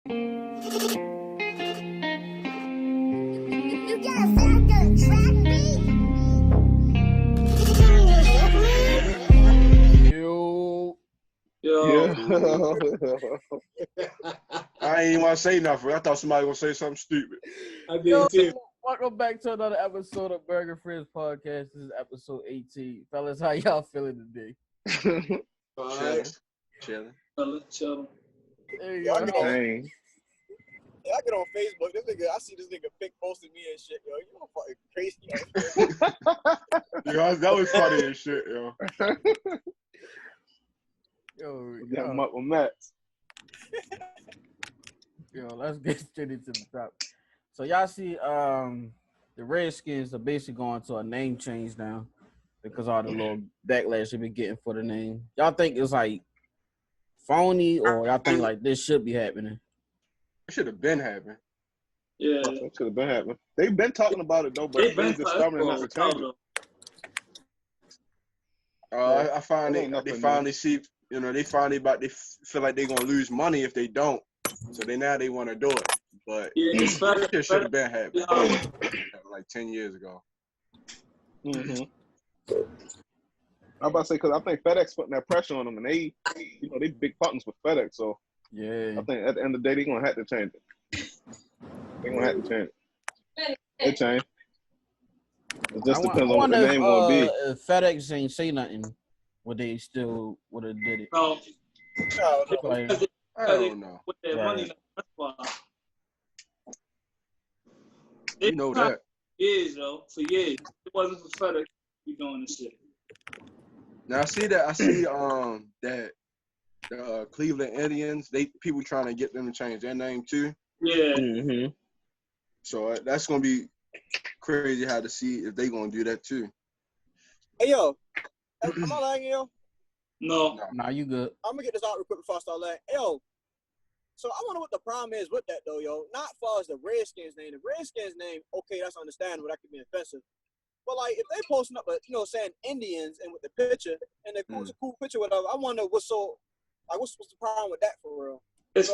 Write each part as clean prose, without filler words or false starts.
Yo. I ain't even want to say nothing. I thought somebody was going to say something stupid. I did too. Welcome back to another episode of Burgg and Friends Podcast. This is episode 18. Fellas, how y'all feeling today? Chilling. Chilling. There you Y'all go. get on, yeah, I get on Facebook. This nigga, I see this nigga pic posting me and shit, yo. You fucking crazy, yo. Yo, that was funny as shit, yo. Got him up with Matt. Yo, let's get straight into the top. So y'all see, the Redskins are basically going to a name change now because all the little backlash they've been getting for the name. Y'all think it's like phony, or y'all think like this should be happening? It should have been happening. Yeah. That should have been happening. They've been talking about it though, but They've been just stubborn not to change it. I finally see, they feel like they're gonna lose money if they don't. So they want to do it, but it should have been happening like 10 years ago. Mm-hmm. I'm about to say because I think FedEx putting that pressure on them, and they big partners with FedEx, so yeah. I think at the end of the day they're gonna have to change it. They're gonna have to change it. They change. It just depends on what the name will be. If FedEx ain't say nothing, would they still would have did it? No. Like, I don't know. With their money, that's why. You know that. Years, yo. For years. It wasn't for FedEx to be doing this shit. Now I see that the Cleveland Indians, people trying to get them to change their name too. Yeah. Mm-hmm. So that's gonna be crazy how to see if they gonna do that too. Hey, yo. Am I lying, yo? No. nah, you good. I'm gonna get this out real quick before I start lying. Hey, yo. So I wonder what the problem is with that, though, yo. Not as far as the Redskins name. The Redskins name, okay, that's understandable. That could be offensive. But, like, if they posting up, saying Indians and with the picture, and it's a cool picture, whatever, I wonder what's the problem with that for real? It's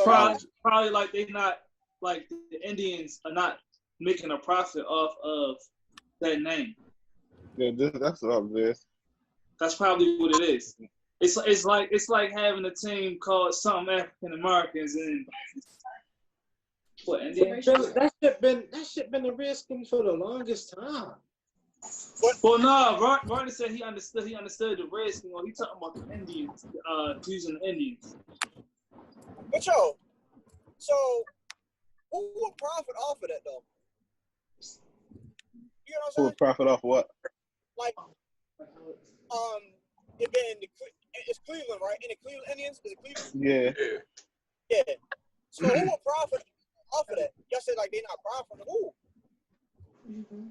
probably like they not, like the Indians are not making a profit off of that name. Yeah, that's what I'm saying. That's probably what it is. It's like having a team called something African Americans and what Indians. That shit been the Redskins for the longest time. Well, no, Barney said he understood the Redskins. He talking about the Indians, using the Indians. But, yo, so who will profit off of that, though? You know what I'm saying? Who would profit off what? Like, it's Cleveland, right? And the Cleveland Indians, is it Cleveland? Yeah. Yeah. So who will profit off of that? Y'all said like they not profiting. Who? Mm-hmm.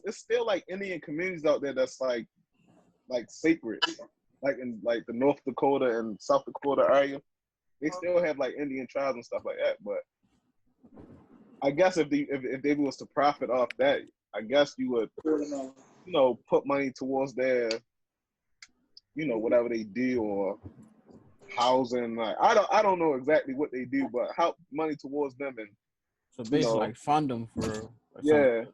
It's still like Indian communities out there that's like sacred, like in like the North Dakota and South Dakota area. They still have like Indian tribes and stuff like that. But I guess if they was to profit off that, I guess you would put money towards their whatever they do or housing. Like I don't know exactly what they do, but how money towards them and so basically like fund them for yeah.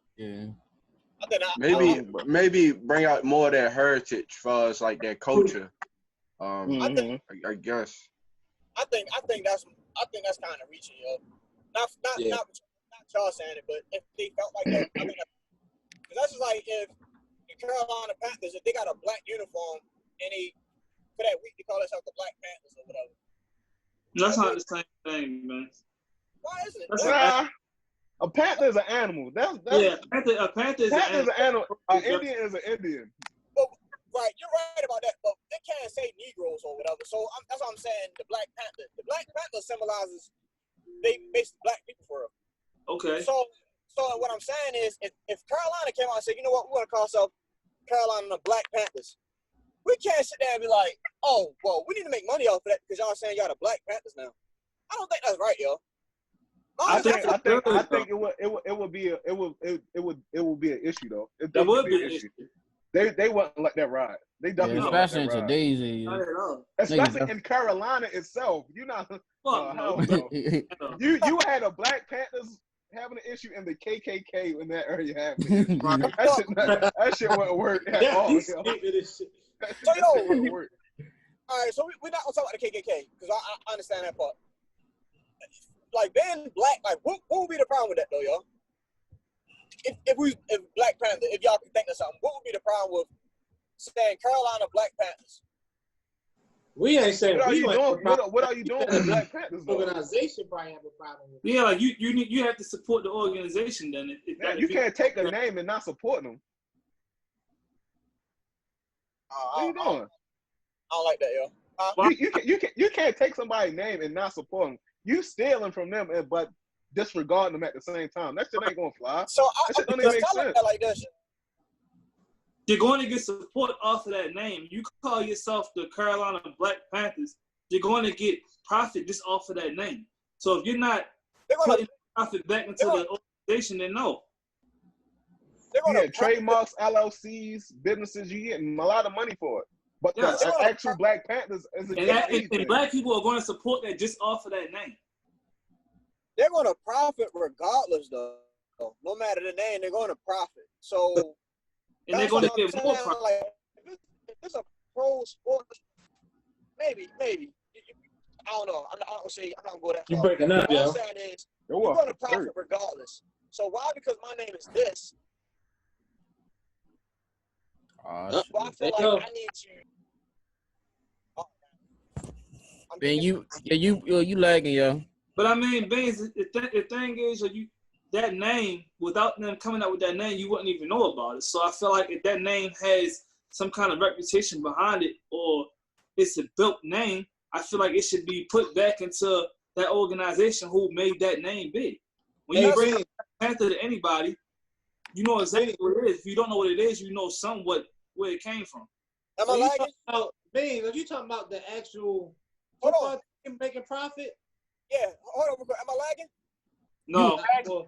Maybe bring out more of their heritage for us, like their culture. I guess. I think that's kind of reaching, yo. Not y'all saying it, but if they felt like that, I think because that's just like if the Carolina Panthers, if they got a black uniform and for that week they call themselves the Black Panthers or whatever. That's not the same thing, man. Why isn't it? A panther is an animal. That's a panther is an animal. An Indian is an Indian. But, right, you're right about that, but they can't say Negroes or whatever. So that's what I'm saying. The Black Panther. The Black Panther symbolizes they basically black people for real. Okay. So what I'm saying is, if Carolina came out and said, you know what, we're gonna call ourselves Carolina the Black Panthers, we can't sit there and be like, oh, well, we need to make money off of that because y'all saying y'all the Black Panthers now. I don't think that's right, yo. I think it would be an issue though. It would be an issue. They wouldn't let that ride. They definitely wouldn't let especially that in ride. today's age. Not at all. Especially in Carolina itself. You know, Fuck hell no. no. You had a Black Panthers having an issue in the KKK in that area happening. That shit wouldn't work at all. He's stupid as shit. So yo, Wouldn't work. all right, so we're not gonna talk about the KKK because I understand that part. Like being black, like what would be the problem with that though, y'all? If Black Panther, if y'all can think of something, what would be the problem with saying Carolina Black Panthers? We ain't saying What are we you went doing? for What are you doing with Black Panthers though? organization probably have a problem with Yeah, like you have to support the organization. Then You can't take a name and not support them. What are you doing? I don't like that, yo. You can't take somebody's name and not support them. You stealing from them, but disregarding them at the same time. That shit ain't gonna fly. So That shit don't even make sense. Like this. You're going to get support off of that name. You call yourself the Carolina Black Panthers. You're going to get profit just off of that name. So if you're not putting profit back into the organization, then no. Yeah, trademarks, LLCs, businesses, you getting a lot of money for it. But the actual Black Panthers is and black people are going to support that just off of that name. They're going to profit regardless, though. No matter the name, they're going to profit. So, and they're going to get more profit. Like, if it's a pro sport, maybe. I don't know. I'm not going to go that far. you breaking up, yo. What I'm saying is, you're going to profit regardless. So why? Because my name is this. So I feel like I need to. Ben, you lagging, yo. But I mean, Ben, the thing is, that name, without them coming out with that name, you wouldn't even know about it. So I feel like if that name has some kind of reputation behind it, or it's a built name, I feel like it should be put back into that organization who made that name big. When you bring Panther to anybody, you know exactly what it is. If you don't know what it is, you know somewhat where it came from. Am I lagging? Ben, are you talking about the actual football team making profit? Yeah, hold on. Am I lagging? No.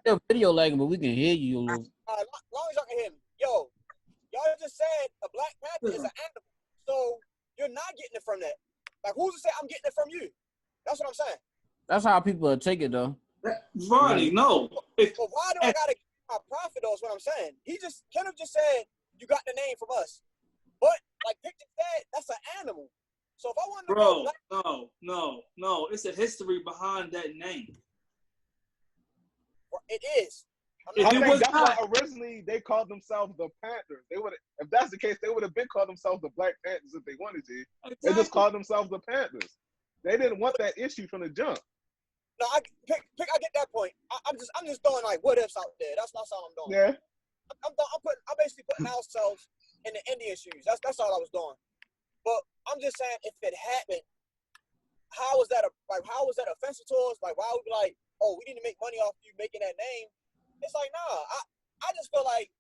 Your video lagging, but we can hear you a little. As long as y'all can hear me. Yo, y'all just said a Black Panther is an animal. So you're not getting it from that. Like, who's to say I'm getting it from you? That's what I'm saying. That's how people take it, though. Ronnie, no. But why do I gotta get my profit though is what I'm saying. Kenneth just said you got the name from us. But like Victor said, that's an animal. So if I want to no. It's a history behind that name. It is. That's why originally they called themselves the Panthers. They would, if that's the case, they would have been called themselves the Black Panthers if they wanted to. Exactly. They just called themselves the Panthers. They didn't want that issue from the jump. No, I get that point. I'm just throwing like what ifs out there. That's all I'm doing. Yeah. I'm basically putting ourselves in the Indian shoes. That's all I was doing. But I'm just saying, if it happened, how was that offensive to us? Like, why would we be like, oh, we need to make money off you making that name? It's like, nah. I just feel like.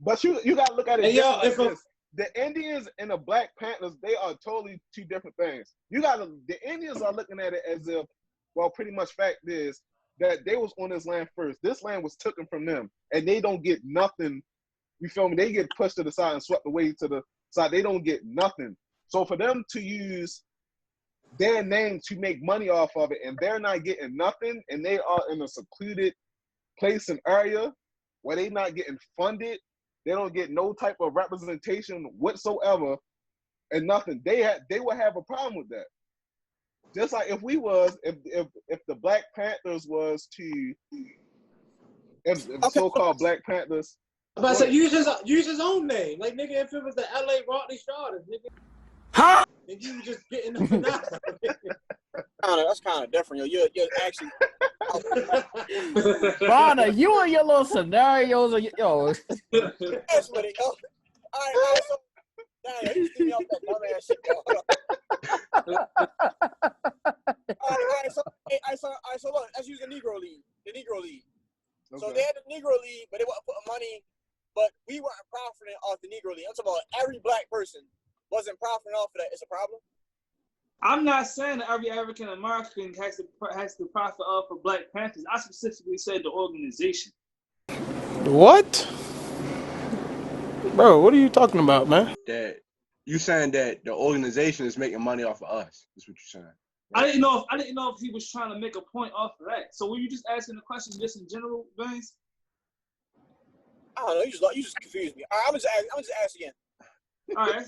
But you gotta look at it like this. The Indians and the Black Panthers, they are totally two different things. The Indians are looking at it as if, well, pretty much fact is that they was on this land first. This land was taken from them, and they don't get nothing. You feel me? They get pushed to the side and swept away to the side. They don't get nothing. So for them to use their name to make money off of it, and they're not getting nothing, and they are in a secluded place and area where they're not getting funded, they don't get no type of representation whatsoever, and nothing. They would have a problem with that. Just like if the Black Panthers was to, if so-called Black Panthers. But I said use his own name, like nigga. If it was the LA Rodney Chargers, nigga. Huh? And you just getting up and down. That's kind of different, yo. You're actually. Ronna, you and your little scenarios, yo. That's what it. All right. So, damn, you threw me off that dumbass shit, yo. All right. So look, let's use the Negro League. Okay. So they had the Negro League, but they weren't putting money. But we weren't profiting off the Negro League. I'm talking about every black person wasn't profiting off of that. It's a problem. I'm not saying that every African American has to profit off of Black Panthers. I specifically said the organization. What? Bro, what are you talking about, man? That you saying that the organization is making money off of us. That's what you're saying. I didn't know if he was trying to make a point off of that. So were you just asking the question just in general, Vince? I don't know. You just confused me. All right, I'm just ask again. All right.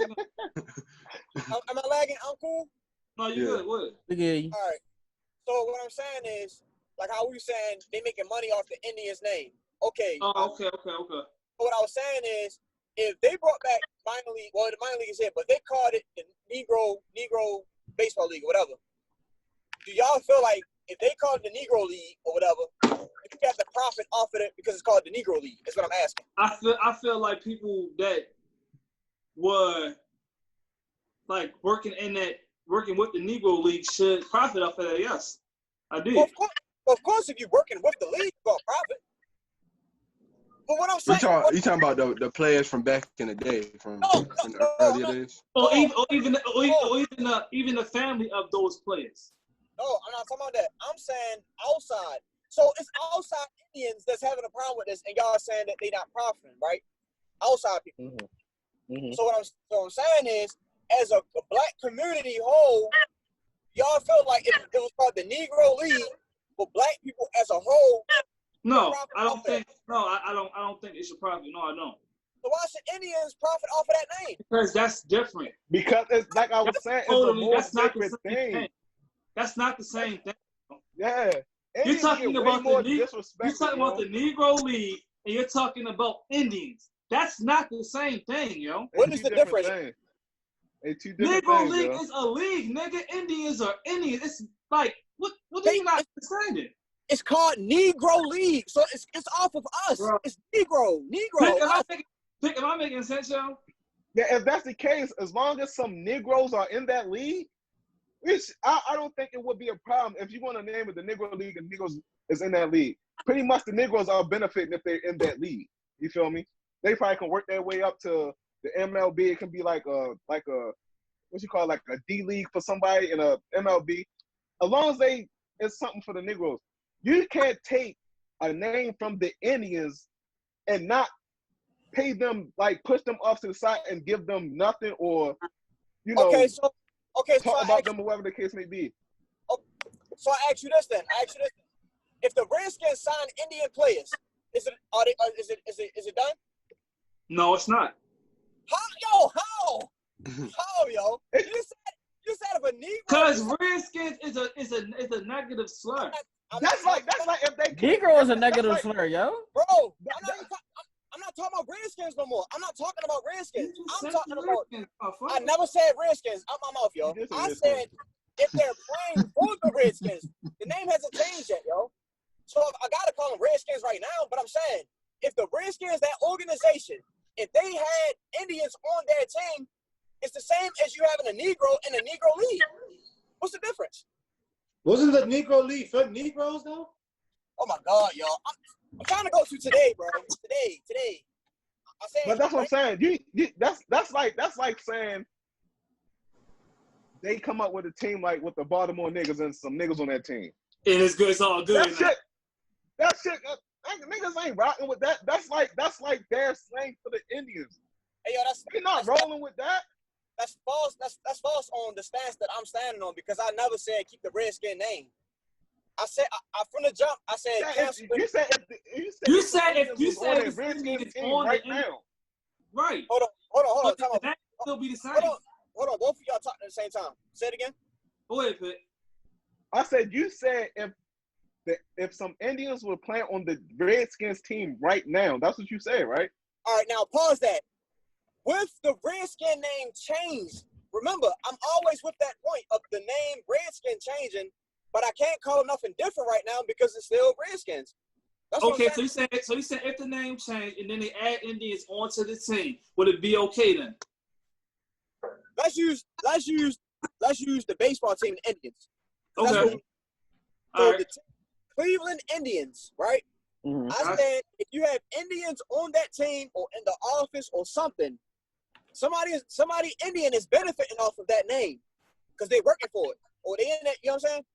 Am I lagging? I'm cool. No, you good. What? Okay. All right. So what I'm saying is, like how we saying they making money off the Indians' name. Okay. Oh, okay. What I was saying is, if they brought back minor league, well, the minor league is here, but they called it the Negro Baseball League or whatever. Do y'all feel like if they called it the Negro League or whatever, you got the profit off of it because it's called the Negro League? That's what I'm asking. I feel like people that were like working with the Negro League should profit off of that. Yes, I do. Well, of course, if you're working with the league, you're gonna profit. But what I'm saying, you talking about the players from back in the day, from the earlier days, or even the family of those players. No, I'm not talking about that. I'm saying outside. So it's outside Indians that's having a problem with this, and y'all saying that they not profiting, right? Outside people. Mm-hmm. Mm-hmm. So what I'm saying is, as a black community whole, y'all feel like if it was called the Negro League for black people as a whole. No, I don't think. No, I don't think it should profit. No, I don't. So why should Indians profit off of that name? Because that's different. Because it's like I was saying, it's a more sacred thing. That's not the same thing. Yeah. You're talking about the Negro League, and you're talking about Indians. That's not the same thing, yo. What is the difference? It's two different Negro things, League yo. is a league, nigga. Indians are Indians. It's like what are you not understanding? It's called Negro League, so it's off of us. Bro. It's Negro. Am I making sense, yo? Yeah, if that's the case, as long as some Negroes are in that league, I don't think it would be a problem if you want to name it the Negro League and Negroes is in that league. Pretty much the Negroes are benefiting if they're in that league. You feel me? They probably can work their way up to the MLB. It can be like a what you call it, like a D league for somebody in a MLB. As long as it's something for the Negroes. You can't take a name from the Indians and not pay them, like push them off to the side and give them nothing, or talk about them or whatever the case may be. So I ask you this then. If the Redskins sign Indian players, is it done? No, it's not. How? How, yo? You said if a Negro. Because Redskins is a negative slur. That's like if they Negro is a negative slur, yo. Bro, I'm not talking about Redskins no more. I'm not talking about Redskins. I'm talking about. I never said Redskins out my mouth, yo. I said if they're playing for the Redskins, the name hasn't changed yet, yo. So I gotta call them Redskins right now. But I'm saying if the Redskins, that organization, if they had Indians on their team, it's the same as you having a Negro in a Negro League. What's the difference? Wasn't the Negro League for Negroes though? Oh my God, y'all! I'm trying to go to today, bro. Today. But that's what I'm saying. That's like saying they come up with a team like with the Baltimore niggas and some niggas on that team. And it's good. It's all good. That shit. Niggas ain't rocking with that. That's like their slang for the Indians. Hey, yo, they're not rolling with that. That's false. That's false on the stance that I'm standing on, because I never said keep the Redskin name. I said from the jump. I said cancel. You said if the Redskins team right now. Right. Hold on. That still be the same. Hold on. Both of y'all talking at the same time. Say it again. Go ahead, Pitt. I said you said if some Indians were playing on the Redskins team right now, that's what you said, right? All right, now pause that. With the Redskin name changed, remember, I'm always with that point of the name Redskin changing, but I can't call it nothing different right now because it's still Redskins. That's okay, so you said if the name changed and then they add Indians onto the team, would it be okay then? Let's use the baseball team, the Indians. Okay. The Cleveland Indians, right? Mm-hmm. I said if you have Indians on that team or in the office or something, somebody Indian is benefiting off of that name because they're working for it or they in that. You know what I'm saying?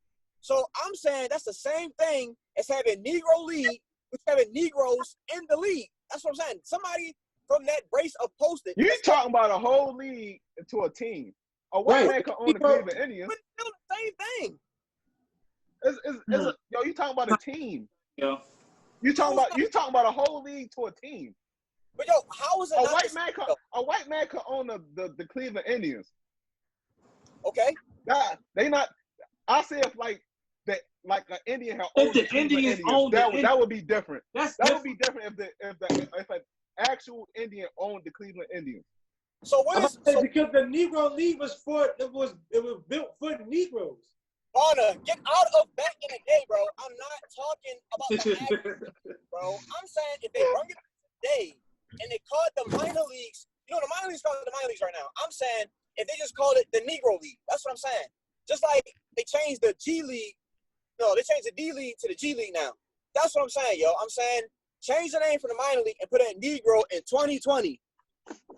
So I'm saying that's the same thing as having Negro League, which having Negroes in the league. That's what I'm saying. Somebody from that race of posted. You talking about a whole league to a team. A white man can own the Cleveland Indians. But still the same thing. Yo, you talking about a team. Yeah. You talking about a whole league to a team. But yo, how is it a white man could own the Cleveland Indians. Okay. They not. I say if like an Indian had owned the Indians, that would be different. That would be different if an actual Indian owned the Cleveland Indians. So what is because the Negro League was built for Negroes. Honor, get out of back in the day, bro. I'm not talking about the act, bro. I'm saying if they bring it today and they call it the minor leagues, the minor leagues call it the minor leagues right now. I'm saying if they just call it the Negro League, that's what I'm saying. Just like they changed the G League, they changed the D League to the G League now. That's what I'm saying, yo. I'm saying change the name from the minor league and put it in Negro in 2020.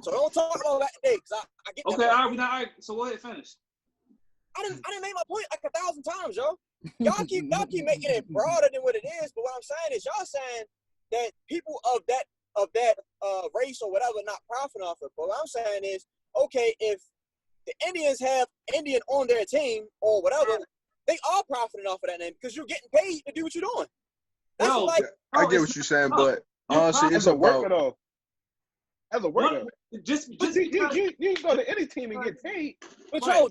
So don't talk about that today, because I get that. Okay, all right. So go ahead, finish. I didn't make my point like 1,000 times, yo. Y'all keep making it broader than what it is, but what I'm saying is y'all saying that people of that race or whatever not profiting off it. But what I'm saying is, okay, if the Indians have Indian on their team or whatever, they are profiting off of that name because you're getting paid to do what you're doing. That's I get what you're saying, but honestly, it's a worker though. As a worker, just you can go to any team and get paid. But I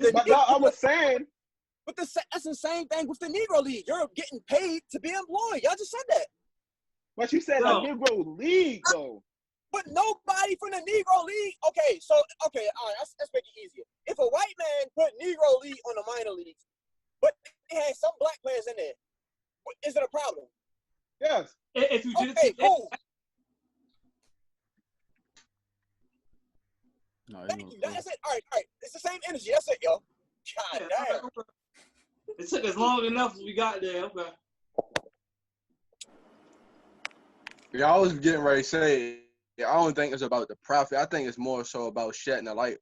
was saying, but that's the same thing with the Negro League. You're getting paid to be employed. Y'all just said that. But you said the Negro League though. But nobody from the Negro League. Okay, all right, let's make it easier. If a white man put Negro League on the minor leagues, but they had some black players in there, is it a problem? Yes. If you did it, cool. No, thank you. That's it. All right. It's the same energy. That's it, yo. God damn. It took us long enough we got there. Okay. Yeah, I was getting ready to say, I don't think it's about the profit. I think it's more so about shedding a light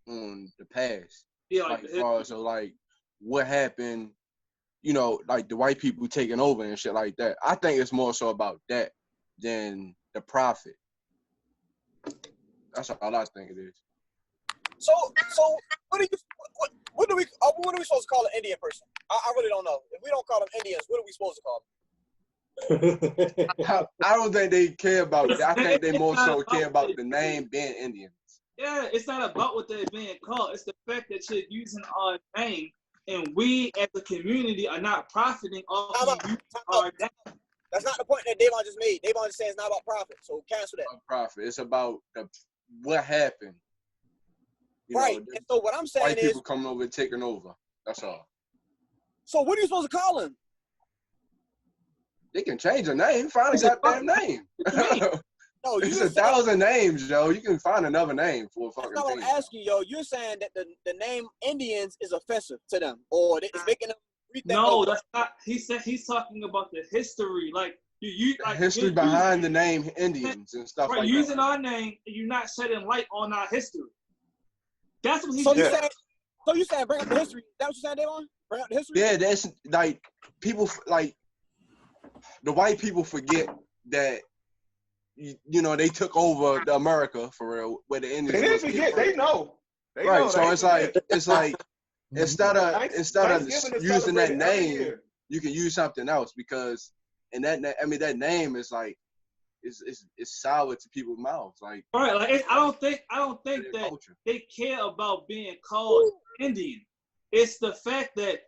on the past. Yeah, like as far as what happened, like the white people taking over and shit like that. I think it's more so about that than the profit. That's all I think it is. So what are we supposed to call an Indian person? I really don't know. If we don't call them Indians, what are we supposed to call them? I don't think they care about that. I think they more so care about the name being Indians. Yeah, it's not about what they're being called. It's the fact that you're using our name, and we as a community are not profiting off of our name. That's not the point that Davon just made. Davon just said it's not about profit, so cancel that. About profit. It's about what happened. Right. And so what I'm saying white people coming over and taking over. That's all. So what are you supposed to call them? They can change a name. Find a goddamn name. No, it's 1,000 names, yo. You can find another name for a fucking thing. That's not what I'm asking, yo. You're saying that the name Indians is offensive to them, or it's making them rethink. No, that's not. He said he's talking about the history, like history behind the name Indians and stuff like that. Using our name, you're not shedding light on our history. That's what he's saying. So you saying bring up the history? Is that what you saying, Davon? Bring up the history? Yeah, that's like people like the white people forget that they took over the America for real, where the Indians. They didn't forget. They know. Right. So it's like instead of using that name, you can use something else because that name is like it's sour to people's mouths. Like right. Like I don't think that culture. They care about being called Indian. It's the fact that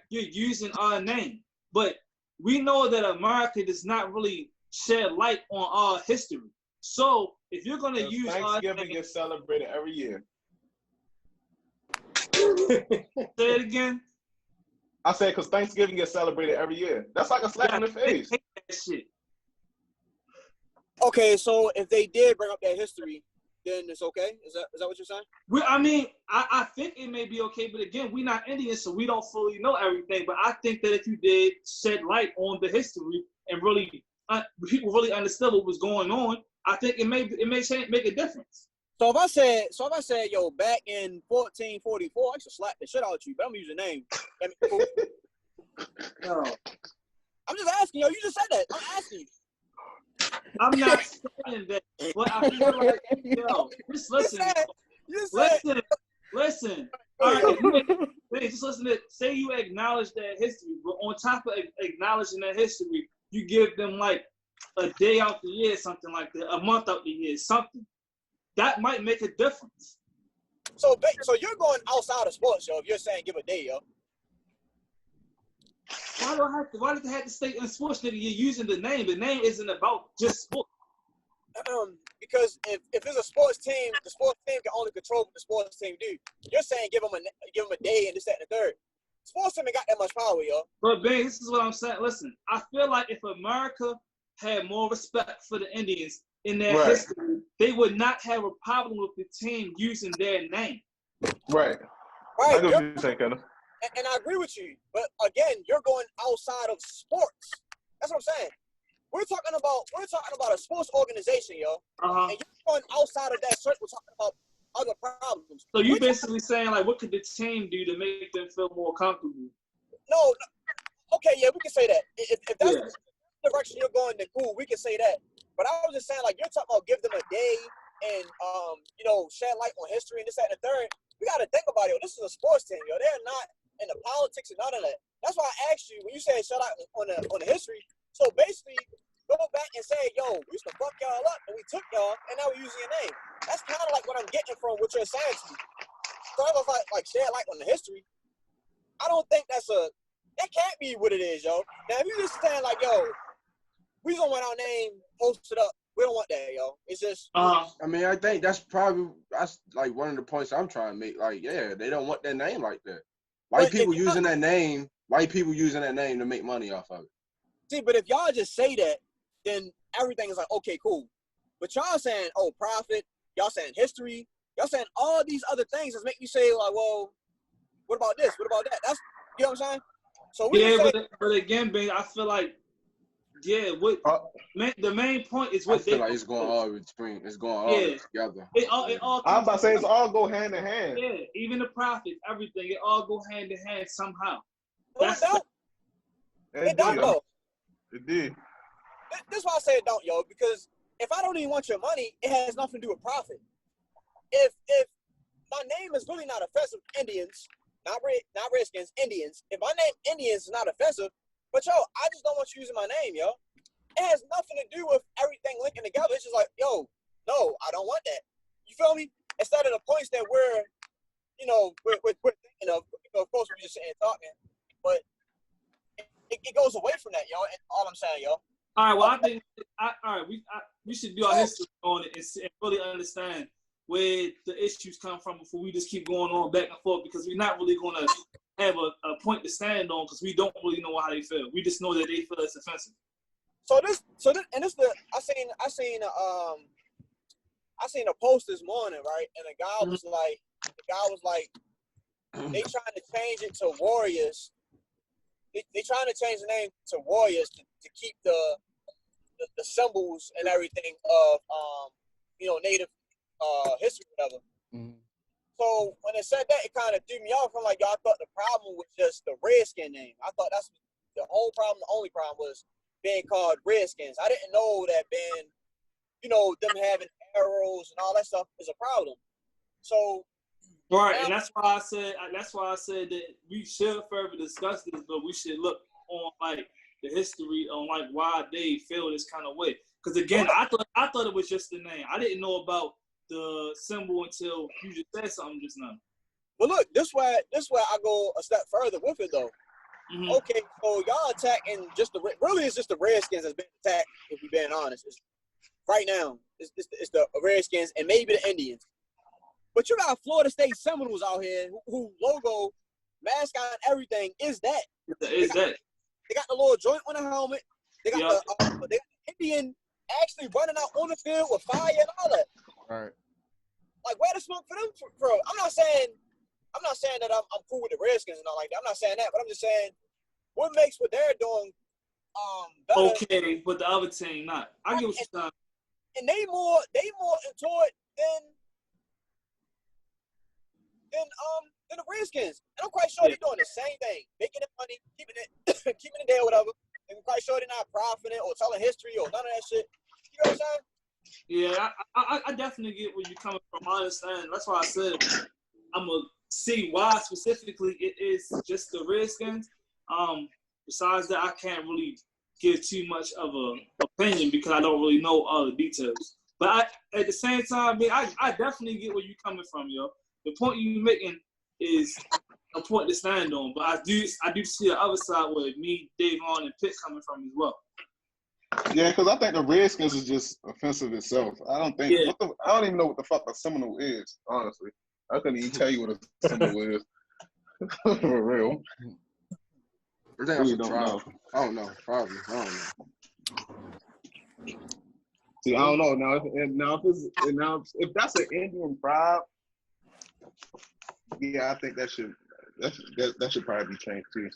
you're using our name, but we know that America does not really shed light on our history. So if you're gonna use Thanksgiving gets celebrated every year. Say it again. I said because Thanksgiving gets celebrated every year. That's like a slap in the face. Hate that shit. Okay, so if they did bring up that history, then it's okay? Is that what you're saying? I think it may be okay, but again, we're not Indians, so we don't fully know everything. But I think that if you did shed light on the history and really people really understood what was going on, I think it may make a difference. So if I said, yo, back in 1444, I should slap the shit out of you, but I'm using your name. No. I'm just asking, yo. You just said that. I'm asking you. I'm not saying that, but I feel like, yo, just listen. Listen. All right, just listen to it. Say you acknowledge that history, but on top of acknowledging that history, you give them like a day out the year, something like that, a month out the year, something that might make a difference. So you're going outside of sports, yo. If you're saying give a day, yo. Why did they have to stay in sports? Nigga, you're using the name. The name isn't about just sport. Because if it's a sports team, the sports team can only control what the sports team do. You're saying give them a day and this, that, and the third. Sports team ain't got that much power, yo. But Ben, this is what I'm saying. Listen, I feel like if America had more respect for the Indians in their history, they would not have a problem with the team using their name. Right. I get what you're saying, Kenneth. And I agree with you, but again, you're going outside of sports. That's what I'm saying. We're talking about a sports organization, yo. And you're going outside of that circle talking about other problems. So you basically saying like, what could the team do to make them feel more comfortable? No. Okay, yeah, we can say that. If that's the direction you're going, then cool, we can say that. But I was just saying, like, you're talking about give them a day and shed light on history and this, that, and the third. We got to think about it. Yo. This is a sports team, yo. They're not in the politics and none of that. That's why I asked you when you said shut out on the history. So basically, go back and say, yo, we used to fuck y'all up and we took y'all and now we're using your name. That's kind of like what I'm getting from what you're saying to me. So I was like shed light on the history. I don't think that can't be what it is, yo. Now if you just saying like, yo, we don't want our name posted up. We don't want that, yo. It's just. I mean, I think that's like one of the points I'm trying to make. Like, yeah, they don't want their name like that. White people using that name to make money off of it. See, but if y'all just say that, then everything is like, okay, cool. But y'all saying, oh, profit, y'all saying history, y'all saying all these other things that make you say, like, well, what about this? What about that? That's, you know what I'm saying? So we but again, babe, I feel like, the main point is what I feel like it's going all between. It's going all together. It all. I'm about to say it's all go hand in hand. Yeah, even the profits, everything, it all go hand in hand somehow. No, it don't though. It did. This is why I say it don't, yo, because if I don't even want your money, it has nothing to do with profit. If my name is really not offensive, Indians, not Redskins, Indians. If my name Indians is not offensive, but yo, I just don't want you using my name, yo. It has nothing to do with everything linking together. It's just like, yo, no, I don't want that. You feel me? Instead of the points that we're thinking of, of course we're just sitting and talking, but it goes away from that, yo. And all I'm saying, yo. All right, well, I think we should do our history on it and really understand where the issues come from before we just keep going on back and forth, because we're not really going to have a point to stand on because we don't really know how they feel. We just know that they feel it's offensive. I seen a post this morning, right? And the guy was like, they trying to change it to Warriors. They trying to change the name to Warriors to keep the symbols and everything of Native history, whatever. Mm-hmm. So when it said that, it kind of threw me off. I'm like, yo, I thought the problem was just the Redskin name. I thought that's the whole problem. The only problem was being called Redskins. I didn't know that being, them having arrows and all that stuff is a problem. So. Right, and that's why I said that we should further discuss this, but we should look on like the history on like why they feel this kind of way. Because again, I thought it was just the name. I didn't know about the symbol until you just said something just now. Well, look, this way I go a step further with it though. Mm-hmm. Okay, so y'all attacking it's just the Redskins that's been attacked. If we're being honest, right now it's the Redskins and maybe the Indians. But you got Florida State Seminoles out here who logo, mascot, everything is that. They got the little joint on the helmet. They got the Indian actually running out on the field with fire and all that. Right. Like, where the smoke for them, bro? I'm not saying that I'm cool with the Redskins and all like that. I'm not saying that, but I'm just saying what makes what they're doing better. Okay, but the other team not. I get what you're saying. And they more into it than the Redskins. And I'm quite sure they're doing the same thing. Making it money, keeping it there, whatever. And I'm quite sure they're not profiting or telling history or none of that shit. You know what I'm saying? Yeah, I definitely get where you're coming from. I understand. That's why I said I'm gonna see why specifically it is just the Redskins. Besides that, I can't really give too much of a opinion because I don't really know all the details. But at the same time, I definitely get where you're coming from, yo. The point you're making is a point to stand on. But I do see the other side where me, Davon, and Pitt coming from as well. Yeah, because I think the Redskins is just offensive itself. I don't think. Yeah. I don't even know what the fuck a Seminole is. Honestly, I couldn't even tell you what a Seminole is. For real. Really don't know. I don't know. Probably. I don't know. See, I don't know now. If that's an Indian tribe, yeah, I think that should probably be changed too.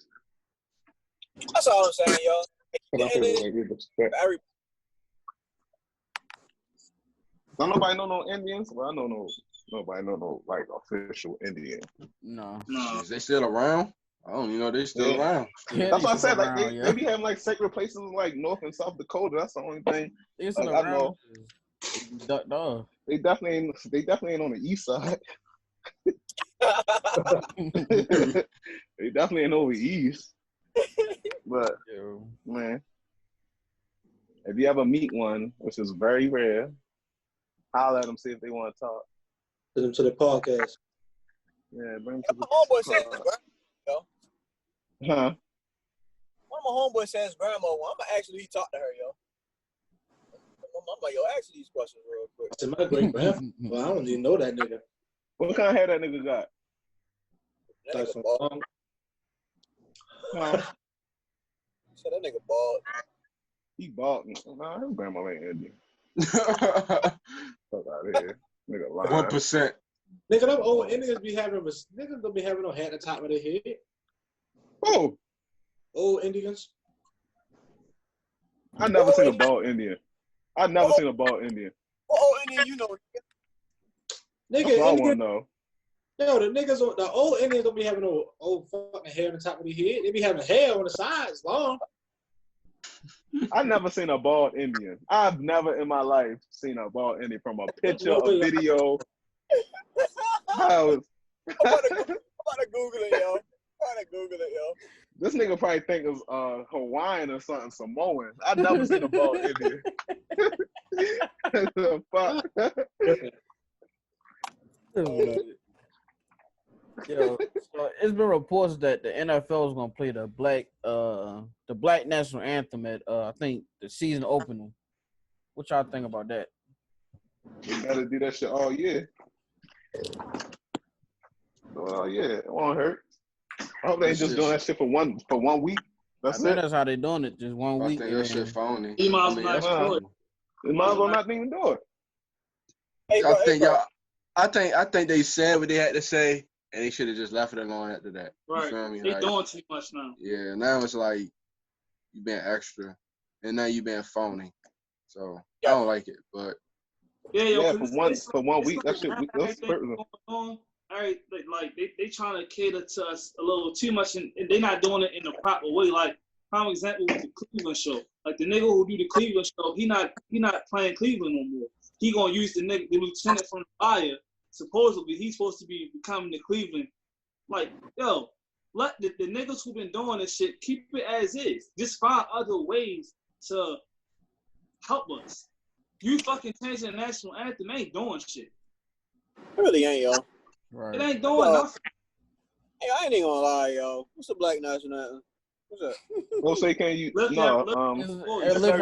That's all I'm saying, yo. Don't nobody know no Indians? Well, I know nobody know no like official Indian. No. Is they still around? I don't even know they're still around. Yeah, that's what I said. around, Like they be having like sacred places like North and South Dakota. That's the only thing. Like, I know. They definitely ain't on the east side. They definitely ain't over east. But man, if you ever meet one, which is very rare, holler at them, see if they want to talk. Put them to the podcast. Yeah, bring them to the homeboy says his grandma, yo. Huh? One of my homeboys says his grandma. Well, I'm gonna actually talk to her, yo. I'm like, yo, ask these questions real quick. To my great grandfather. Well, I don't even know that nigga. What kind of hair that nigga got? That nigga bald. Huh? So that nigga bald. He bald. Nah, his grandma ain't Indian. Fuck out of here. Nigga lying. 1%. Nigga, them old Indians be having niggas don't be having no hat at the top of their head. Oh. Old Indians. I never seen a bald Indian. I never seen a bald Indian. Oh, Indian, you know. Nigga, that's what I want to know. Yo, the old Indians don't be having no old fucking hair on the top of their head. They be having hair on the sides, long. I never seen a bald Indian. I've never in my life seen a bald Indian from a picture, a video. I'm about to Google it, yo. This nigga probably think it's Hawaiian or something, Samoan. I never seen a bald Indian. The fuck? Yo, so it's been reports that the NFL is gonna play the black national anthem at I think the season opening. What y'all think about that? You gotta do that shit all year. Oh yeah, it won't hurt. I hope they ain't just doing that shit for one week. That's it. That's how they doing it, just 1 week. I think that shit phony. He might as well not even do it. Hey, bro, I think they said what they had to say, and they should have just left it alone after that. Right. You feel me? They like, doing too much now. Yeah, now it's like you being extra, and now you being phony. So I don't like it, but for one week, that shit that's critical. All right, like they trying to cater to us a little too much, and they're not doing it in the proper way. Like, prime example with the Cleveland show. Like the nigga who do the Cleveland show, he not playing Cleveland no more. He gonna use the lieutenant from the fire. Supposedly, he's supposed to be becoming the Cleveland. Like, yo, let the niggas who been doing this shit keep it as is. Just find other ways to help us. You fucking changing the national anthem ain't doing shit. It really ain't, yo. Right. It ain't doing nothing. Hey, I ain't even gonna lie, yo. What's the black national anthem? What's that? Don't say can you?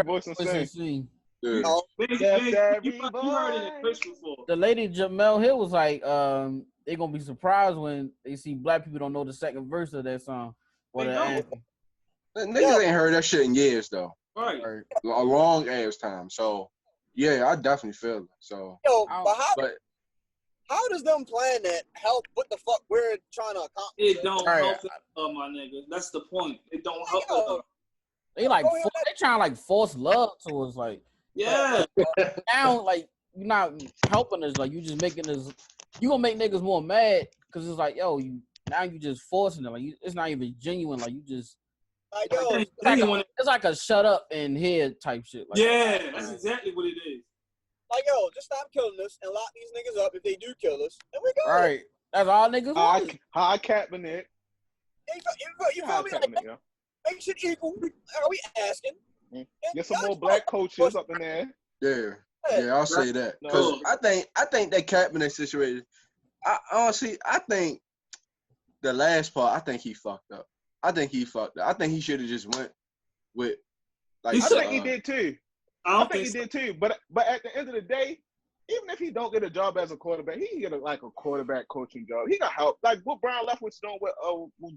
Voice and sing. You heard it in Chris before. The lady Jamel Hill was like, they gonna be surprised when they see black people don't know the second verse of that song. Niggas ain't heard that shit in years though. Right. A long ass time. So yeah, I definitely feel it. So yo, but how does them playing that help what the fuck we're trying to accomplish? It don't help my nigga. That's the point. It don't help. They like they trying to like force love to us, like now like you're not helping us, like you just making us. You gonna make niggas more mad because it's like yo, you just forcing it, like it's not even genuine, like you just Like, yo, it's like a shut up and head type shit. Like, yeah, that's exactly what it is. Like, yo, just stop killing us and lock these niggas up if they do kill us, and we go. Right. That's all niggas want. High Kaepernick. You feel me? Like, make shit equal. Are we asking? Get some more black coaches up in there. Yeah, I'll say that. Because I think that Kaepernick situation, I honestly think the last part, I think he fucked up. I think he should have just went with like. I think he did too. I think he did too. But at the end of the day, even if he don't get a job as a quarterback, he can get a quarterback coaching job. He can help, like what Brian Leftwich doing with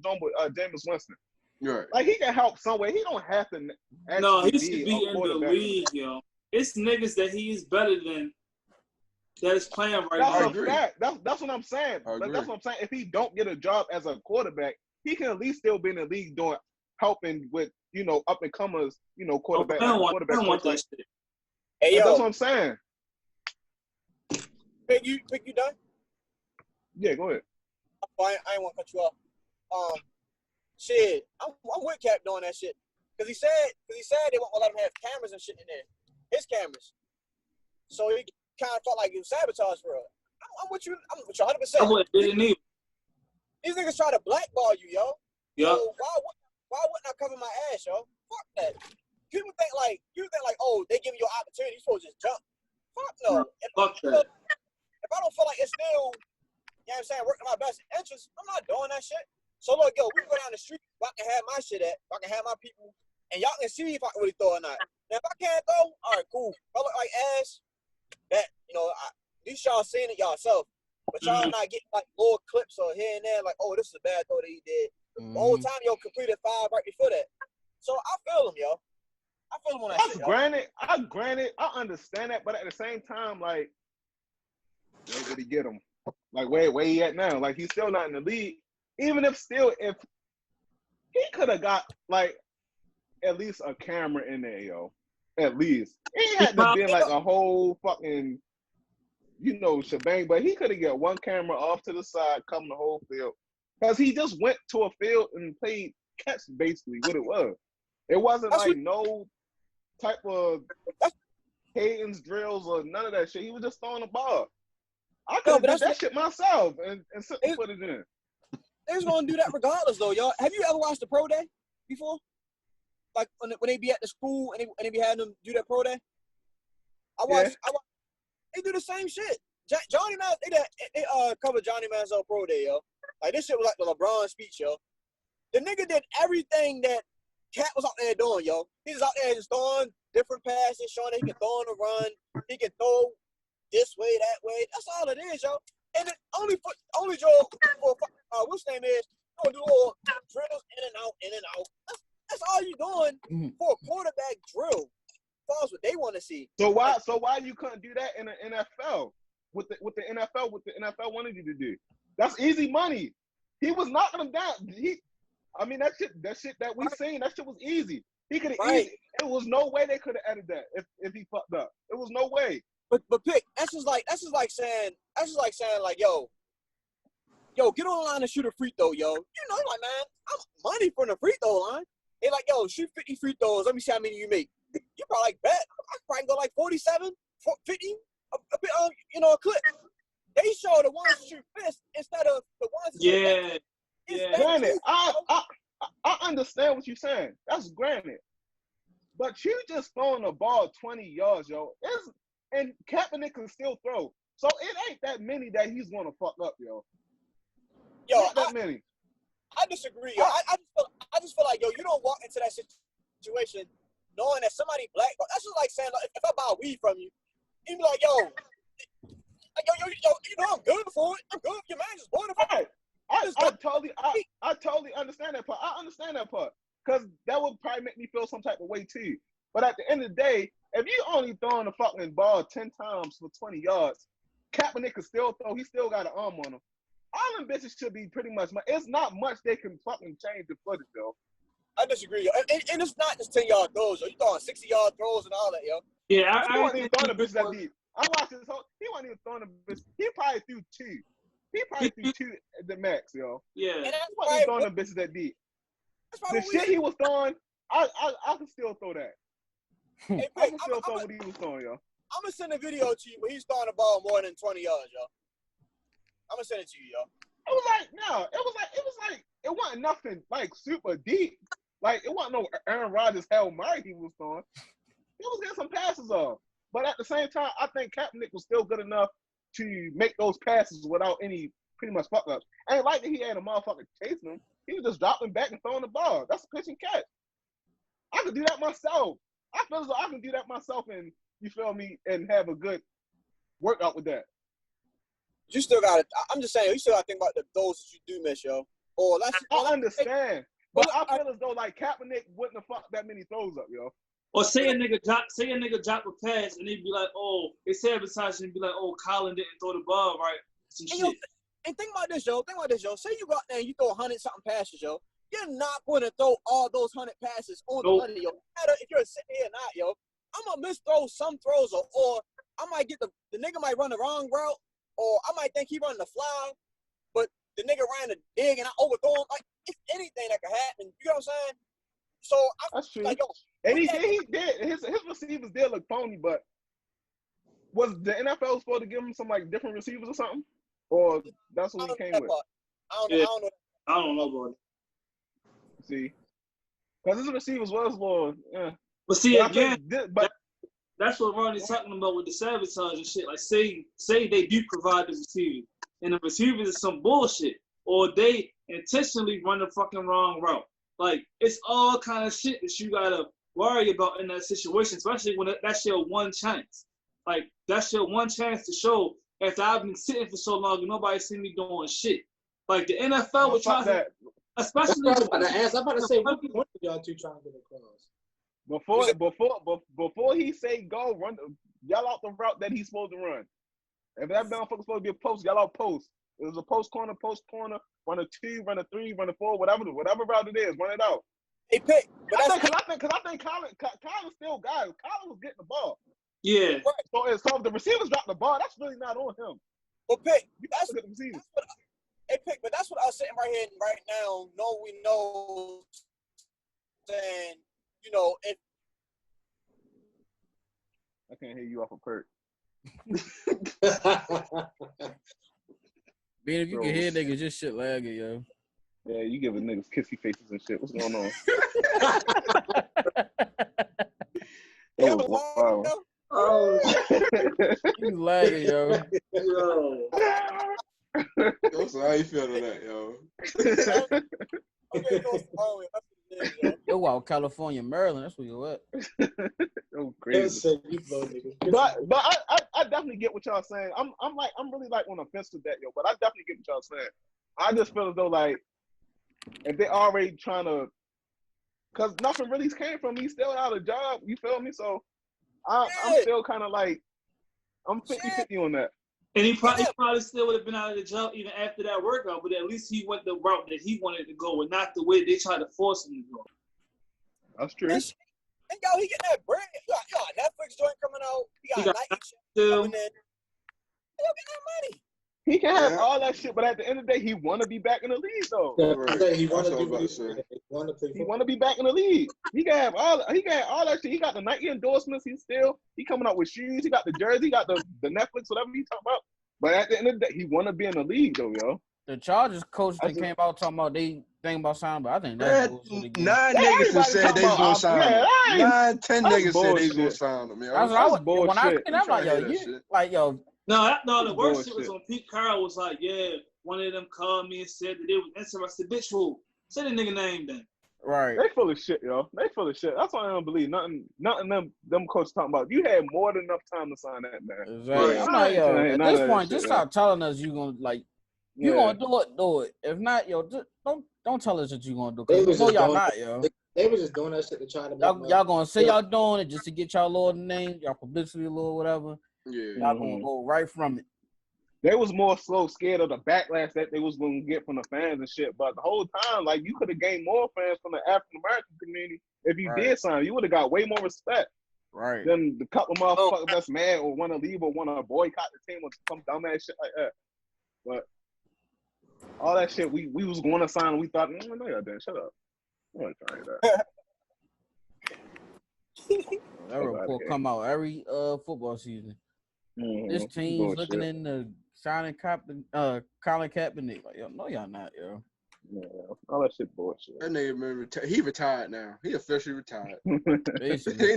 Jameis Winston. Right. Like he can help somewhere. He don't have to. No, he should be in the league, yo. It's niggas that he's better than that is playing right now. That's a fact. That's what I'm saying. Like, that's what I'm saying. If he don't get a job as a quarterback, he can at least still be in the league helping with up and comers, quarterback. I don't want that shit. Hey, yo, that's what I'm saying. Pick you done? Yeah, go ahead. I ain't want to cut you off. Shit, I'm with Cap doing that shit because he said they won't let him have cameras and shit in there, his cameras. So he kind of felt like he was sabotaged for us. I'm with you 100%. I didn't even. These niggas try to blackball you, yo. Yeah. So why wouldn't I cover my ass, yo? Fuck that. People think like, oh, they giving you an opportunity, you supposed to just jump. Fuck no. Fuck that. If I don't feel like it's still, you know what I'm saying, working my best interest, I'm not doing that shit. So look, yo, we can go down the street where I can have my shit at, where I can have my people, and y'all can see if I can really throw or not. Now, if I can't throw, all right, cool. If I look like ass, that, at least y'all seeing it yourself. But y'all not getting like little clips or here and there, like, oh, this is a bad throw that he did. The whole time, yo, completed 5 right before that. So I feel him, yo. I feel him on that shit, yo. Granted, I understand that, but at the same time, like, where did he get him? Like, where he at now? Like, he's still not in the league. Even if he could have got, like, at least a camera in there, yo. At least. He had to be like a whole fucking, shebang, but he could have got one camera off to the side, covering the whole field. Because he just went to a field and played catch, basically, what it was. It wasn't no type of cadence drills or none of that shit. He was just throwing the ball. I could have done that shit myself and simply put it in. They was gonna do that regardless, though, y'all. Have you ever watched the pro day before? Like when they be at the school and they be having them do that pro day. I watch. They do the same shit. Johnny Manziel, they covered Johnny Manziel pro day, yo. Like this shit was like the LeBron speech, yo. The nigga did everything that Cat was out there doing, yo. He was out there just throwing different passes, showing that he can throw on the run, he can throw this way, that way. That's all it is, yo. And it only Joe for what's his name is, do little drills in and out. That's all you doing for a quarterback drill. That's what they want to see. So why you couldn't do that in the NFL? With the NFL wanted you to do. That's easy money. He was knocking them down. That shit that we seen, that shit was easy. He could have easy. It was no way they could have edited that if he fucked up. It was no way. But Pick, that's just like saying like, yo, get on the line and shoot a free throw, yo. Like, man, I'm money from the free throw line. They like, yo, shoot 50 free throws. Let me see how many you make. You probably like, bet. I probably go like 47, 50, a clip. They show the ones that shoot fist instead of the ones that shoot Yeah. Granted, I understand what you're saying. That's granted. But you just throwing the ball 20 yards, yo. And Kaepernick can still throw. So it ain't that many that he's going to fuck up, yo. Not that many. I disagree, yo. I just feel like, yo, you don't walk into that situation knowing that somebody black. That's just like saying, like, if I buy weed from you, you be like, yo, I'm good for it. I'm good. Your man just bought it for it. I totally understand that part. I understand that part. Because that would probably make me feel some type of way too. But at the end of the day, if you only throwing the fucking ball 10 times for 20 yards, Kaepernick can still throw. He still got an arm on him. All them bitches should be pretty much. It's not much they can fucking change the footage, though. I disagree, yo. And it's not just 10-yard throws, yo. You throwing 60-yard throws and all that, yo. Yeah, he wasn't even throwing the bitches that deep. I watched this whole. He wasn't even throwing the bitches. He probably threw 2. He probably threw 2 at the max, yo. Yeah. He wasn't throwing the bitches that deep. The shit he was throwing, I can still throw that. Hey, I can still throw what he was throwing, yo. I'm gonna send a video to you where he's throwing the ball more than 20 yards, yo. I'm gonna send it to you, yo. It wasn't nothing like super deep. Like it wasn't no Aaron Rodgers Hail Mary he was throwing. He was getting some passes off. But at the same time, I think Kaepernick was still good enough to make those passes without any pretty much fuck ups. Ain't like that he had a motherfucker chasing him. He was just dropping back and throwing the ball. That's a pitch and catch. I could do that myself. I feel as though I can do that myself and, you feel me, and have a good workout with that. You still got to, I'm just saying, you still got to think about the throws that you do miss, yo. I understand. But I feel as though, like, Kaepernick wouldn't have fucked that many throws up, yo. Or say a nigga drop a pass and he'd be like, oh, they say advertising and be like, oh, Colin didn't throw the ball right. Some shit. And think about this, yo. Say you go out there and you throw 100-something passes, yo. You're not going to throw all those 100 passes on the money, yo. No matter if you're sitting here or not, yo. I'm going to misthrow some throws, or I might get the nigga might run the wrong route, or I might think he running the fly, but the nigga ran a dig and I overthrow him. Like, it's anything that could happen. You know what I'm saying? So that's true. Like, yo, and he did. His receivers did look phony, but was the NFL supposed to give him some like different receivers or something? Or that's what he came with? I don't know. I don't know about it. See, because his receivers was more. But see, again, that's what Ronnie's talking about with the sabotage and shit. Like, say they do provide the receiver, and the receivers is some bullshit, or they intentionally run the fucking wrong route. Like, it's all kind of shit that you gotta worry about in that situation, especially when that's your one chance. Like, that's your one chance to show. After I've been sitting for so long and nobody seen me doing shit. Like, the NFL would try to, especially. I'm about to say, what are y'all two trying to get across? Before he say go, run, y'all out the route that he's supposed to run. If that motherfucker's supposed to be a post, y'all out post. It was a post corner, run a 2, run a 3, run a 4, whatever route it is, run it out. Hey, Pitt, but I think Colin still got it. Colin was getting the ball. Yeah. So if the receivers drop the ball, that's really not on him. Well, Pitt, that's the receivers. But that's what I was sitting right now. We know, saying, you know, if I can't hear you off of Perk. Man, if you can hear niggas, just shit lagging, yo. Yeah, you giving niggas kissy faces and shit. What's going on? wow. Oh, you lagging, yo. Yo. So how you feel to that, yo? Yo, out California, Maryland. That's where you at. So crazy. But I definitely get what y'all saying. I'm really like on the fence with that, yo. But I definitely get what y'all saying. I just feel as though like if they already trying to, cause nothing really came from me. He's still out of job. You feel me? So I'm still kind of like I'm 50-50 on that. And he probably still would have been out of the job even after that workout, but at least he went the route that he wanted to go and not the way they tried to force him to go. That's true. And yo, he getting that bread. He got Netflix joint coming out. He got Nike shit coming in. He'll get that money. He can have all that shit, but at the end of the day, he want to be back in the league, though. Right. He want to be back in the league. He can have all that shit. He got the Nike endorsements. He coming out with shoes. He got the jersey. He got the Netflix, whatever he talking about. But at the end of the day, he want to be in the league, though, yo. The Chargers coach that came out talking about they think about signing, but I think that's bullshit. 9 niggas that said they was gonna sign him. 9, 10 niggas said they was gonna sign him. That's bullshit. When I seen that, I'm like, yo, No, the worst shit was when Pete Carroll was like, yeah, one of them called me and said that they was interested. Bitch, who? Say the nigga name then. Right. They full of shit, yo. They full of shit. That's why I don't believe nothing them coaches talking about. You had more than enough time to sign that, man. Exactly. I'm like, yo, at this point, just stop telling us you gonna you gonna do it. If not, yo, just don't tell us that you gonna do it. Cause y'all not, yo. They were just doing that shit to try to y'all gonna say y'all doing it just to get y'all little name, y'all publicity, little whatever. Yeah. Y'all gonna go right from it. They was more so scared of the backlash that they was gonna get from the fans and shit. But the whole time, like, you could have gained more fans from the African American community if you did sign. You would have got way more respect. Right. Than the couple of motherfuckers that's mad or want to leave or want to boycott the team or some dumbass shit like that. But all that shit, we was going to sign and we thought, no, y'all didn't. Shut up. that. That report come out every football season. This team's looking in the Colin Kaepernick. Like, yo, no, y'all not, yo. Yeah, all that shit bullshit. That nigga, he retired now. He officially retired. Basically.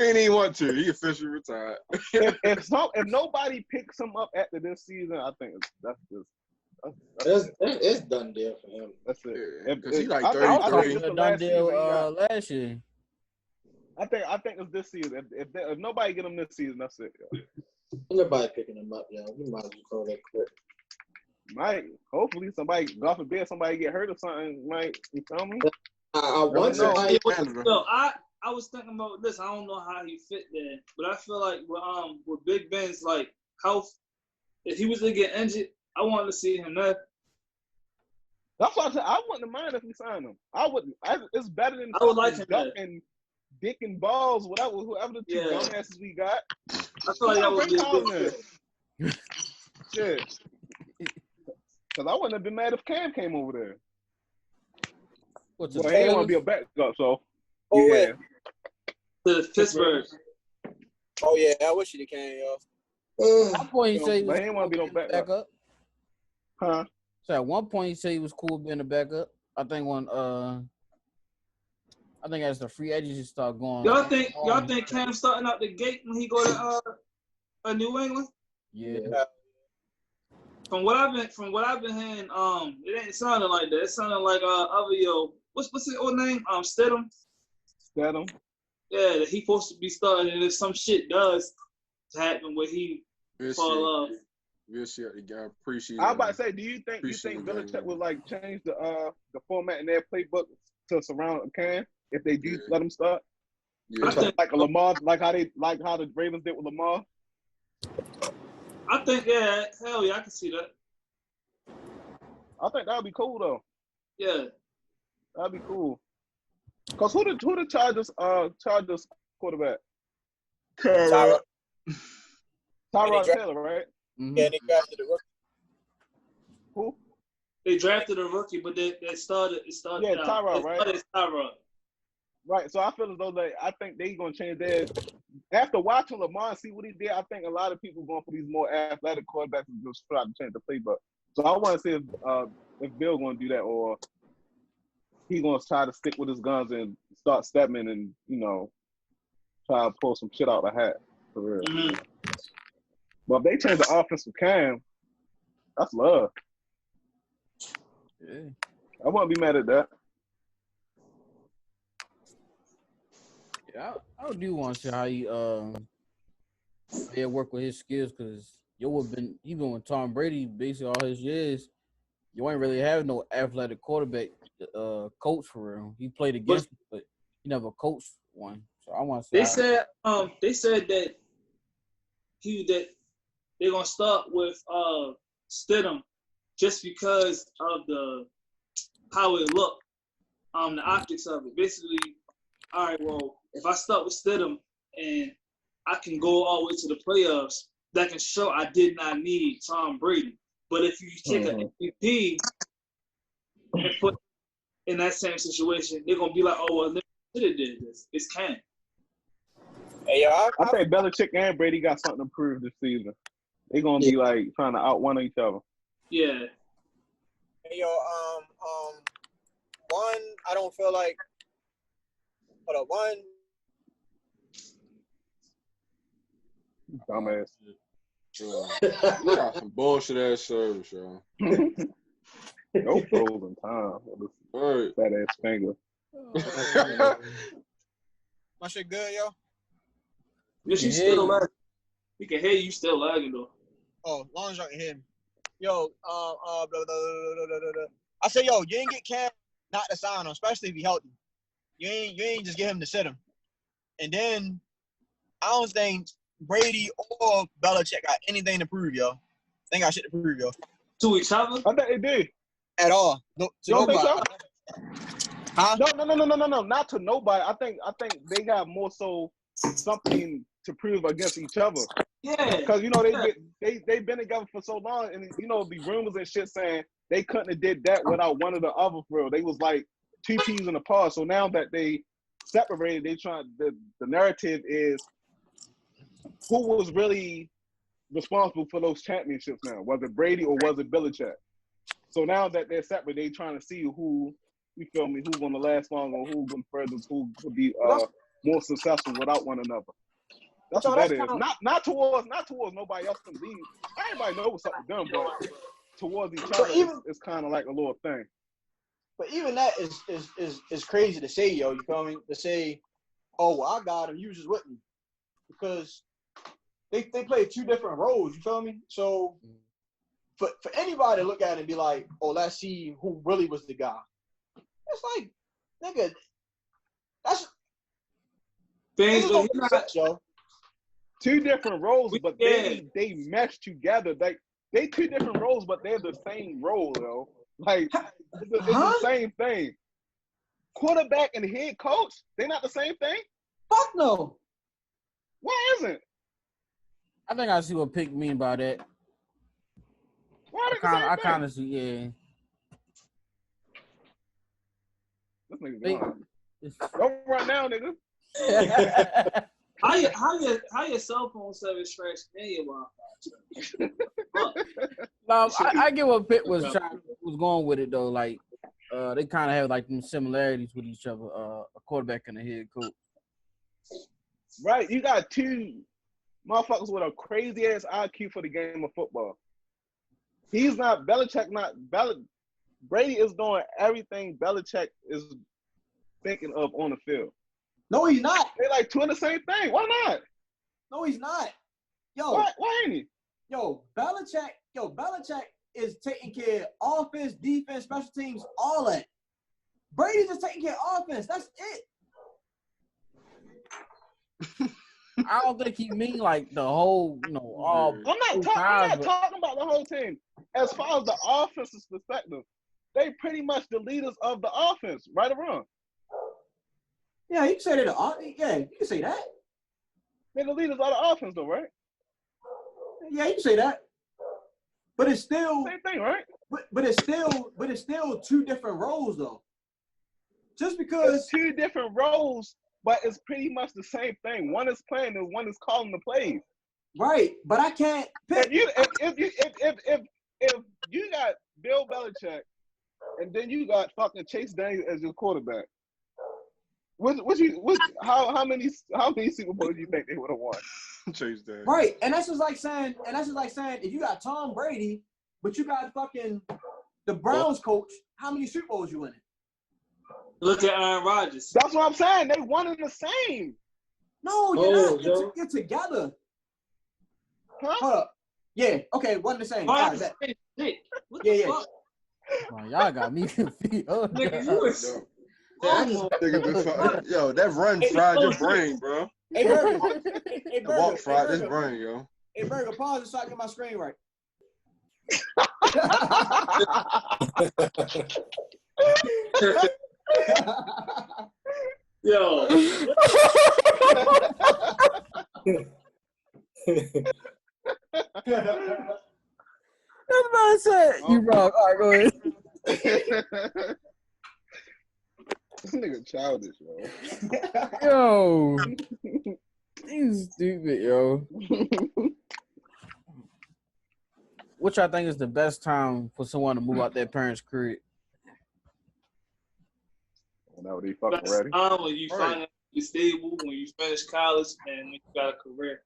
ain't even want to. He officially retired. if nobody picks him up after this season, I think that's it's done deal for him. That's it. Because he like I 33. was done deal last year. I think it's this season. If nobody get him this season, that's it. Yo. Nobody picking him up, yo. We might as well call that quit. Might hopefully somebody, God forbid, somebody get hurt or something. Might you feel me? I want to. I was thinking about this. I don't know how he fit there, but I feel like with Big Ben's like health, if he was to get injured, I wanted to see him there. That's why I said I wouldn't mind if we signed him. I wouldn't. It's better than I would like him and dick and balls, whoever the two dumbasses we got. I feel like that would be a good. Shit. Because I wouldn't have been mad if Cam came over there. Well, he didn't want to be a backup, so. Oh, yeah. To Pittsburgh. Oh, yeah. I wish he came, yo. At one point, he said he was cool want to be no backup. Huh? So at one point, he said he was cool being a backup. I think as the free agency start going. Y'all think Cam starting out the gate when he go to New England? Yeah. From what I've been hearing, it ain't sounding like that. It sounded like what's his old name? Stidham. Stidham. Yeah, that he supposed to be starting, and if some shit does happen where he fall off. We'll see how the guy preseason. I was about to say, do you think Belichick would like change the format in their playbook to surround Cam if they do let him start? Yeah. Like a Lamar, like how the Ravens did with Lamar. I think hell yeah, I can see that. I think that'd be cool though. Yeah, that'd be cool. Cause who the Chargers quarterback? Tyrod Taylor, right? Mm-hmm. Yeah, they drafted the rookie. Who? They drafted a rookie, but they started. Yeah, Tyrod, right? It's Tyrod. Right. So I feel as though I think they're gonna change theirs. After watching Lamar and see what he did, I think a lot of people going for these more athletic quarterbacks and just try to change the playbook. So I want to see if Bill gonna do that or he gonna try to stick with his guns and start stepping and try to pull some shit out of the hat for real. Mm-hmm. But if they change the offense for Cam, that's love. Yeah. I wouldn't be mad at that. Yeah, I do want to see how he work with his skills because you've been with Tom Brady basically all his years. You ain't really have no athletic quarterback coach for real. He played against him, but he never coached one. So I want to see. They said that they're gonna start with Stidham just because of how it looked, the optics of it. Basically, all right, well, if I start with Stidham and I can go all the way to the playoffs, that can show I did not need Tom Brady. But if you take an MVP and put in that same situation, they're gonna be like, oh well, they should have did this. It's Cam. Hey, I think Belichick and Brady got something to prove this season. They're gonna be like trying to out-one each other. Yeah. Hey, one, I don't feel like. Hold up, one. Dumbass. You got some bullshit ass service, y'all. No frozen time. Right. Fat ass finger. My shit good, yo? Yes, you still lagging. We can hear you still lagging though. Oh, as long as y'all can hear me. Yo, blah, blah, blah, blah, blah, blah. I say, yo, you ain't get Cam not to sign him, especially if he healthy. You ain't just get him to sit him. And then I don't think Brady or Belichick got anything to prove, yo. They ain't got shit to prove, yo. To each other? I think they did. At all. No, you don't think so? Huh? No, not to nobody. I think they got more so something to prove against each other. Yeah. Because they've been together for so long, and the rumors and shit saying they couldn't have did that without one or the other. For real, they was like two teams in the past. So now that they separated, they trying the narrative is who was really responsible for those championships now? Was it Brady or was it Belichick? So now that they're separate, they trying to see who, you feel me, who's going to last longer, who's going further, who could be more successful without one another. That's what that is. Not towards nobody else can leave. Everybody knows what's up with them, but towards each other, it's kind of like a little thing. But even that is crazy to say, yo. You feel me? To say, oh, well, I got him, you just with me, because they play two different roles. You feel me? So for anybody to look at it and be like, oh, let's see who really was the guy. It's like, nigga, that's things. Yo. Two different roles, but they mesh together. They two different roles, but they're the same role, though. Like it's the same thing. Quarterback and head coach, they're not the same thing. Fuck no. Why isn't? I think I see what Pick mean by that. Why I kind of see, yeah. This nigga's gone. Don't run now, nigga. How your cell phone service scratched in your Wi-Fi? No, I get what Pitt was going with it though. Like, they kind of have like some similarities with each other. A quarterback and a head coach. Right, you got two motherfuckers with a crazy ass IQ for the game of football. He's not Belichick. Brady is doing everything Belichick is thinking of on the field. No, he's not. They like two of the same thing. Why not? No, he's not. Yo, why ain't he? Yo, Belichick is taking care of offense, defense, special teams, all that. Brady's just taking care of offense. That's it. I don't think he mean like the whole, all. I'm not talking about the whole team. As far as the offense's perspective, they pretty much the leaders of the offense, right or wrong. Yeah, you can say that. Yeah, you can say that. They're the leaders of the offense, though, right? Yeah, you can say that. But it's still same thing, right? But it's still two different roles, though. Just because it's two different roles, but it's pretty much the same thing. One is playing and one is calling the plays. Right, but I can't pick. If you got Bill Belichick and then you got fucking Chase Daniels as your quarterback, how many Super Bowls do you think they would have won? Chase Daniels. Right, and that's just like saying if you got Tom Brady, but you got fucking the Browns coach, how many Super Bowls you winning? Look at Aaron Rodgers. That's what I'm saying. They one and the same. No, you're not. You're together. Huh? Hold up. Yeah. Okay. One the same. What yeah. Fuck? Oh, y'all got me confused. Nigga, you was. Yo, that run fried your brain, bro. Hey, Burgg. The walk fried this brain, yo. Hey, Burgg, pause it so I get my screen right. Yo. That's what I said. You wrong. All right, go ahead. This nigga childish, yo. Yo. He's stupid, yo. Which I think is the best time for someone to move out their parents' crib? Now they fucking ready. When you find you're stable, when you finish college, and when you got a career.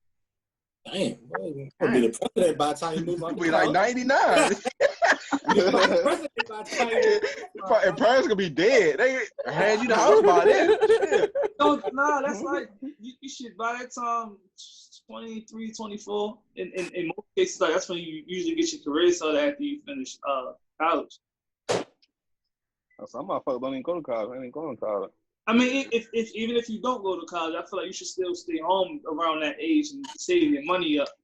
Damn, boy. I'll be the president by the time you move out. You'll be like 99. And parents gonna be dead. They hand you the house by then. No, that's like you should by that time 23, 24. In most cases, like that's when you usually get your career started after you finish college. Some motherfuckers don't even go to college. I ain't going to college. I mean, if even if you don't go to college, I feel like you should still stay home around that age and save your money up.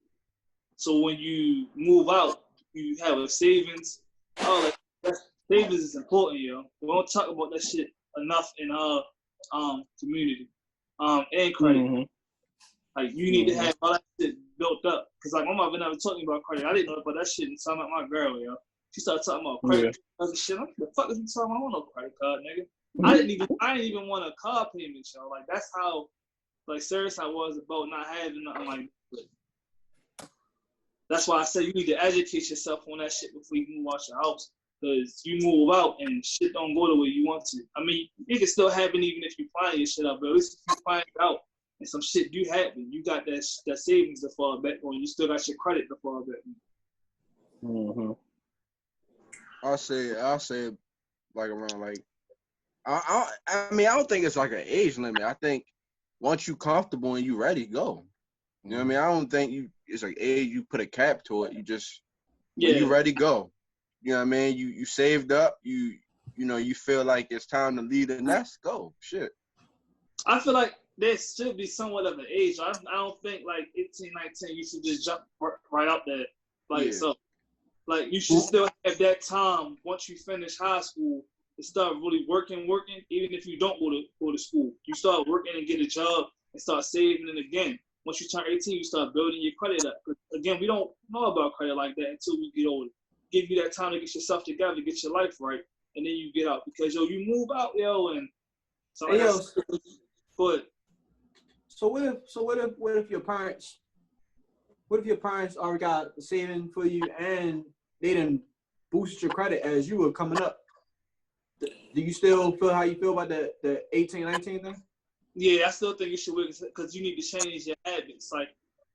So when you move out, you have a savings. Oh, like, savings is important, yo. We don't talk about that shit enough in our community. And credit. Mm-hmm. Like you need to have all that shit built up. Cause like my mother never told me about credit. I didn't know about that shit until I met my girl, yo. She started talking about credit cards and shit. I'm like, the fuck is you talking about? I want no credit card, nigga. I didn't even want a car payment, y'all. Like that's how like serious I was about not having nothing like that. That's why I said you need to educate yourself on that shit before you move out your house. Because you move out and shit don't go the way you want to. I mean, it can still happen even if you find your shit out, but at least if you find it out and some shit do happen, you got that savings to fall back on. You still got your credit to fall back on. Mm-hmm. I'll say like around like I mean I don't think it's like an age limit. I think once you comfortable and you ready, go. You know what I mean? I don't think it's like age you put a cap to it. You just when you ready, go. You know what I mean? You saved up, you know, you feel like it's time to leave the nest, go. Shit. I feel like there should be somewhat of an age. I don't think like 18, 19, you should just jump right out there. Like so. Like you should still have that time once you finish high school to start really working, even if you don't go to school. You start working and get a job and start saving it again. Once you turn 18, you start building your credit up. Again, we don't know about credit like that until we get older. Give you that time to get yourself together, get your life right, and then you get out. Because you move out, and so but so what if your parents already got saving for you and they didn't boost your credit as you were coming up? Do you still feel how you feel about the 18, 19 thing? Yeah, I still think you should wait because you need to change your habits. Like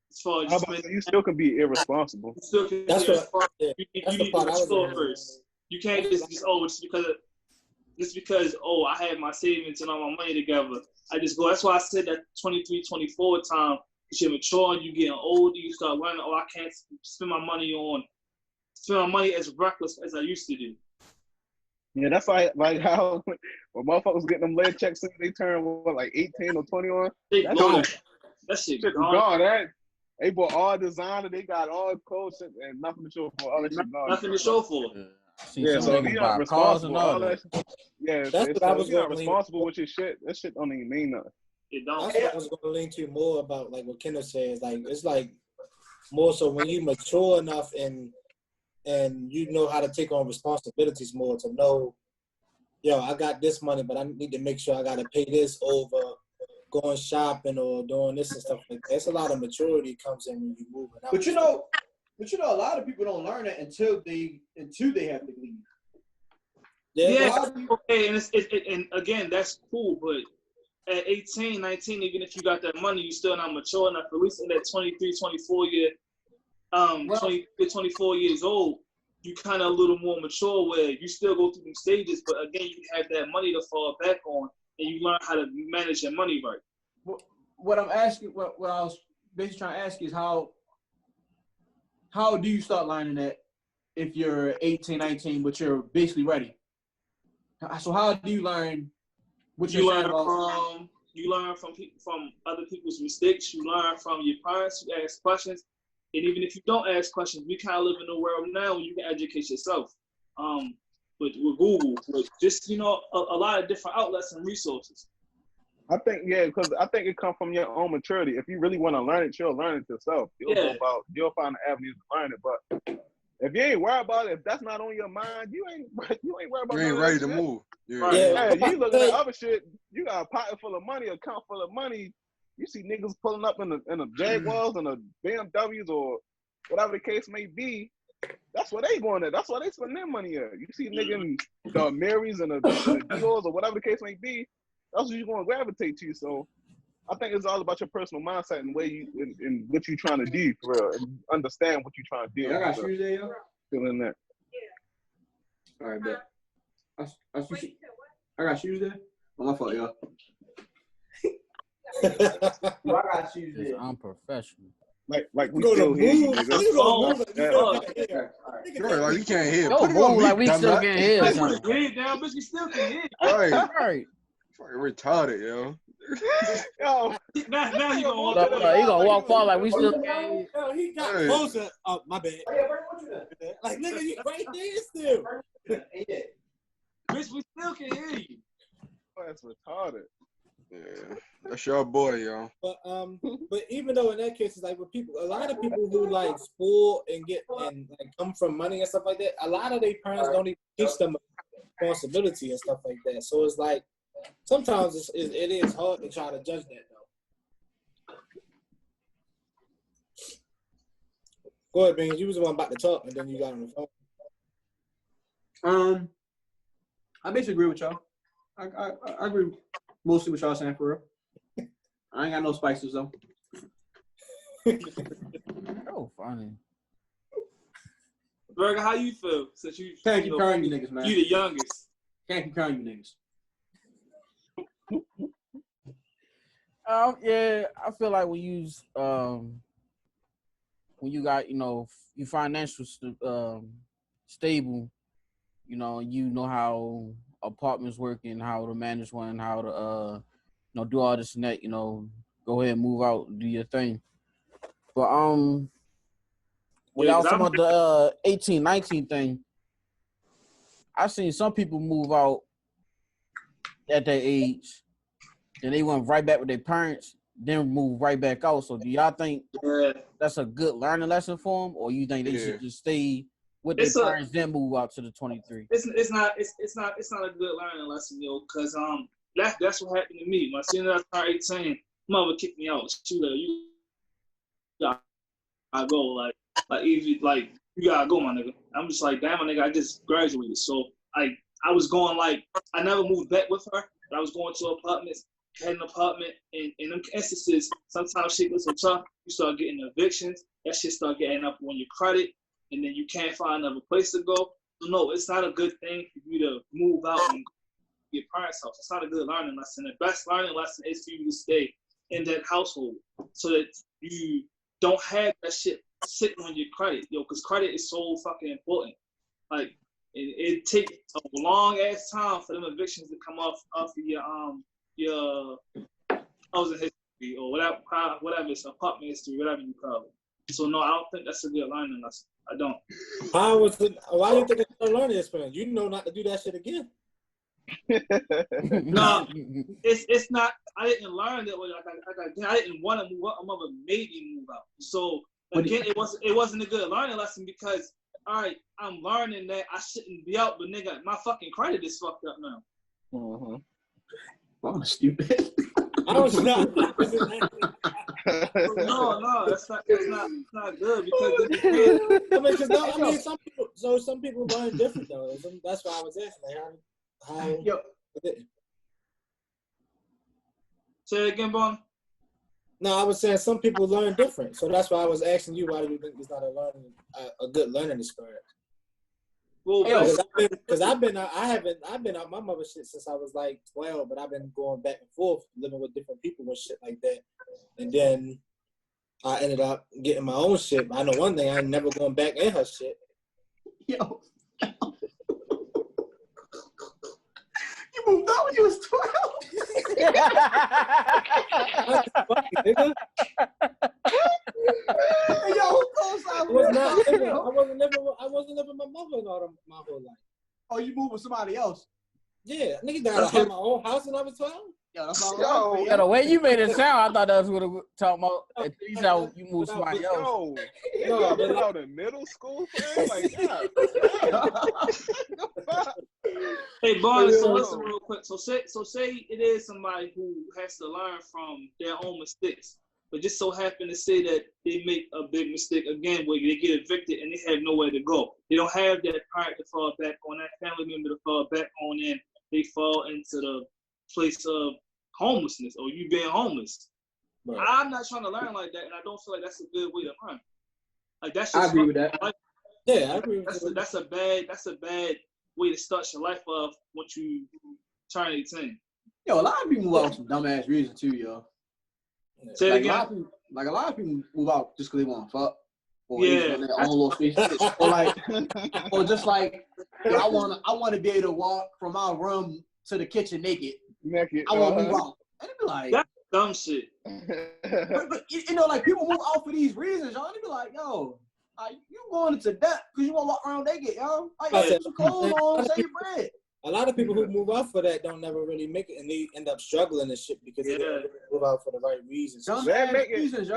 as far as you still can be irresponsible. You still can that's be what. you need to mature first. You can't just because I had my savings and all my money together. I just go. That's why I said that 23, 24 time. You mature and you getting older. You start learning. I can't spend my money as reckless as I used to do. Yeah, that's like how when motherfuckers getting them lead checks, they turn like 18 or 21. That shit gone. They bought all designer. They got all clothes and nothing to show for. All that shit gone. Nothing to show for. Yeah, so if you're not responsible, all that. Yeah, that's what I was not responsible with your shit. That shit don't even mean nothing. It don't. That's what I was going to lean to more about, like what Kenneth says. Like it's like more so when you mature enough and you know how to take on responsibilities more to know, I got this money, but I need to make sure I got to pay this over going shopping or doing this and stuff like that. There's a lot of maturity comes in when you move out. But you know, a lot of people don't learn it until they have to leave. Yeah, okay, and again, that's cool, but at 18, 19, even if you got that money, you still not mature enough, at least in that 23, 24 year, 24 years old, you kind of a little more mature where you still go through them stages, but again, you have that money to fall back on and you learn how to manage your money right. What I'm asking, what I was basically trying to ask is how do you start learning that if you're 18, 19, but you're basically ready? So how do you learn what you learn from? You learn from other people's mistakes. You learn from your parents. You ask questions. And even if you don't ask questions, we kind of live in a world now where you can educate yourself. With Google, with just, a lot of different outlets and resources. I think, because I think it comes from your own maturity. If you really want to learn it, you'll learn it yourself. You'll find the avenues to learn it. But if you ain't worried about it, if that's not on your mind, you ain't worried about it. You ain't ready to move. Yeah, you look at the other shit, you got a pocket full of money, account full of money. You see niggas pulling up in the Jaguars and the BMWs or whatever the case may be. That's what they going at. That's why they spend their money at. You see niggas in the Marys and the Diors or whatever the case may be. That's what you're going to gravitate to. So I think it's all about your personal mindset and where you and what you're trying to do for real, and understand what you're trying to do. I got shoes there, yo. Feeling that. All right, bet. I got shoes there. Oh, my fault, yo. I got shoes there. It's unprofessional. Like we still hear you, nigga. Like you can't hear. Yo, move like we still can't hear. Put your head down, bitch. We still can hear. Right. Fucking retarded, yo. Yo, now he gonna walk. He gonna walk far like we still can't hear. Yo, he got closer. Oh, my bad. Like nigga, you right there still. Bitch, we still can hear you. That's retarded. Yeah. That's your boy, yo. But even though in that case, it's like with people, a lot of people who like spoil and get and like come from money and stuff like that, a lot of their parents don't even teach them responsibility and stuff like that. So it's like sometimes it is hard to try to judge that though. Go ahead, Beans. You was the one about to talk, and then you got on the phone. I basically agree with y'all. I agree mostly with y'all saying for real. I ain't got no spices though. Oh, funny. Burgg, how you feel since you Can't keep carrying you niggas, man. You the youngest. Can't keep carrying you niggas. Yeah, I feel like when you got, you financial stable, you know how apartments work and how to manage one and how to do all this and that, go ahead and move out, do your thing. But when y'all talking about the 18, 19 thing, I seen some people move out at their age, then they went right back with their parents, then move right back out. So do y'all think that's a good learning lesson for them, or you think they should just stay with their parents then move out to the 23? It's not a good learning lesson, yo, because that's what happened to me. When I seen I started 18, mother kicked me out. She like, I go like easy, like you gotta go, my nigga. I'm just like, damn, my nigga, I just graduated. So I was going like, I never moved back with her, but I was going to apartments, had an apartment, and in them instances, sometimes shit gets so tough, you start getting evictions, that shit start getting up on your credit, and then you can't find another place to go. So no, it's not a good thing for you to move out and your parents' house. It's not a good learning lesson. The best learning lesson is for you to stay in that household so that you don't have that shit sitting on your credit, yo, because credit is so fucking important. Like, it takes a long ass time for them evictions to come off of your housing history or whatever it's apartment history, whatever you call it. So no, I don't think that's a good learning lesson. I don't. Why do you think it's a learning experience? You know not to do that shit again. No, it's not. I didn't learn that way. I didn't want to move out. My mother made me move out. So again, it wasn't a good learning lesson because all right, I'm learning that I shouldn't be out, but nigga, my fucking credit is fucked up now. Mm-hmm. I'm stupid. I was not. No, that's not good because some people learn different though. That's why I was asking. Like, how Say it again, Bon. No, I was saying some people learn different, so that's why I was asking you why do you think it's not a good learning experience? Well, because I've been out my mother's shit since I was like 12, but I've been going back and forth, living with different people and shit like that, and then I ended up getting my own shit. But I know one thing: I ain't never going back in her shit. Yo. You moved out when you was 12. I wasn't living with my mother my whole life. Oh, you moved with somebody else? Yeah, nigga, I had my own house when I was 12. Yo, that's all right. The way you made it sound, I thought that was what we talking about. At least how you moved somebody else. No, but out in middle school, friend? Like, Hey, Barney, so listen real quick. So say it is somebody who has to learn from their own mistakes, but just so happen to say that they make a big mistake again where they get evicted and they have nowhere to go. They don't have that parent to fall back on, that family member to fall back on, and they fall into the place of homelessness or you being homeless. Right. I'm not trying to learn like that, and I don't feel like that's a good way to learn. Like that's just I agree with that. Like, yeah, I agree with that. That's a bad way to start your life off once you turn 18. Yo, a lot of people move out for some dumbass reasons too, yo. Say it again. A lot of people move out just because they want to fuck. Or yeah. Their own little space. or just like, yo, I want to be able to walk from my room to the kitchen naked. I want to move out. And they be like, that's dumb shit. but like people move out for these reasons, y'all. They be like, yo, you going into debt because you want to walk around naked, yo. Like, put your clothes on, save your bread. A lot of people who move out for that don't never really make it, and they end up struggling and shit because they didn't move out for the right reasons. They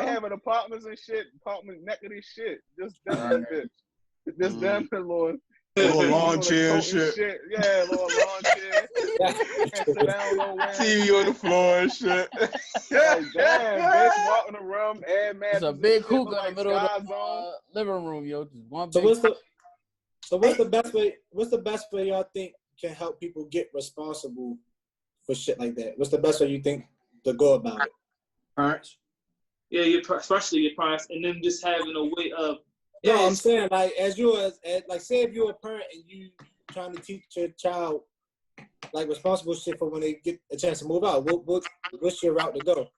having apartments and shit, apartment neck of this shit. Just damn bitch. Just damn Lord. Little lawn chair and shit. Yeah, little lawn chair. TV on the floor and shit. Like, damn, bitch, walking around, air mattress. It's a big hookah in the middle of the living room, yo. Just one big. What's the best way? What's the best way y'all think can help people get responsible for shit like that? What's the best way you think to go about it? Parents. Yeah, especially your parents, and then just having a way of. No, I'm saying like like say if you're a parent and you trying to teach your child like responsible shit for when they get a chance to move out. What's your route to go?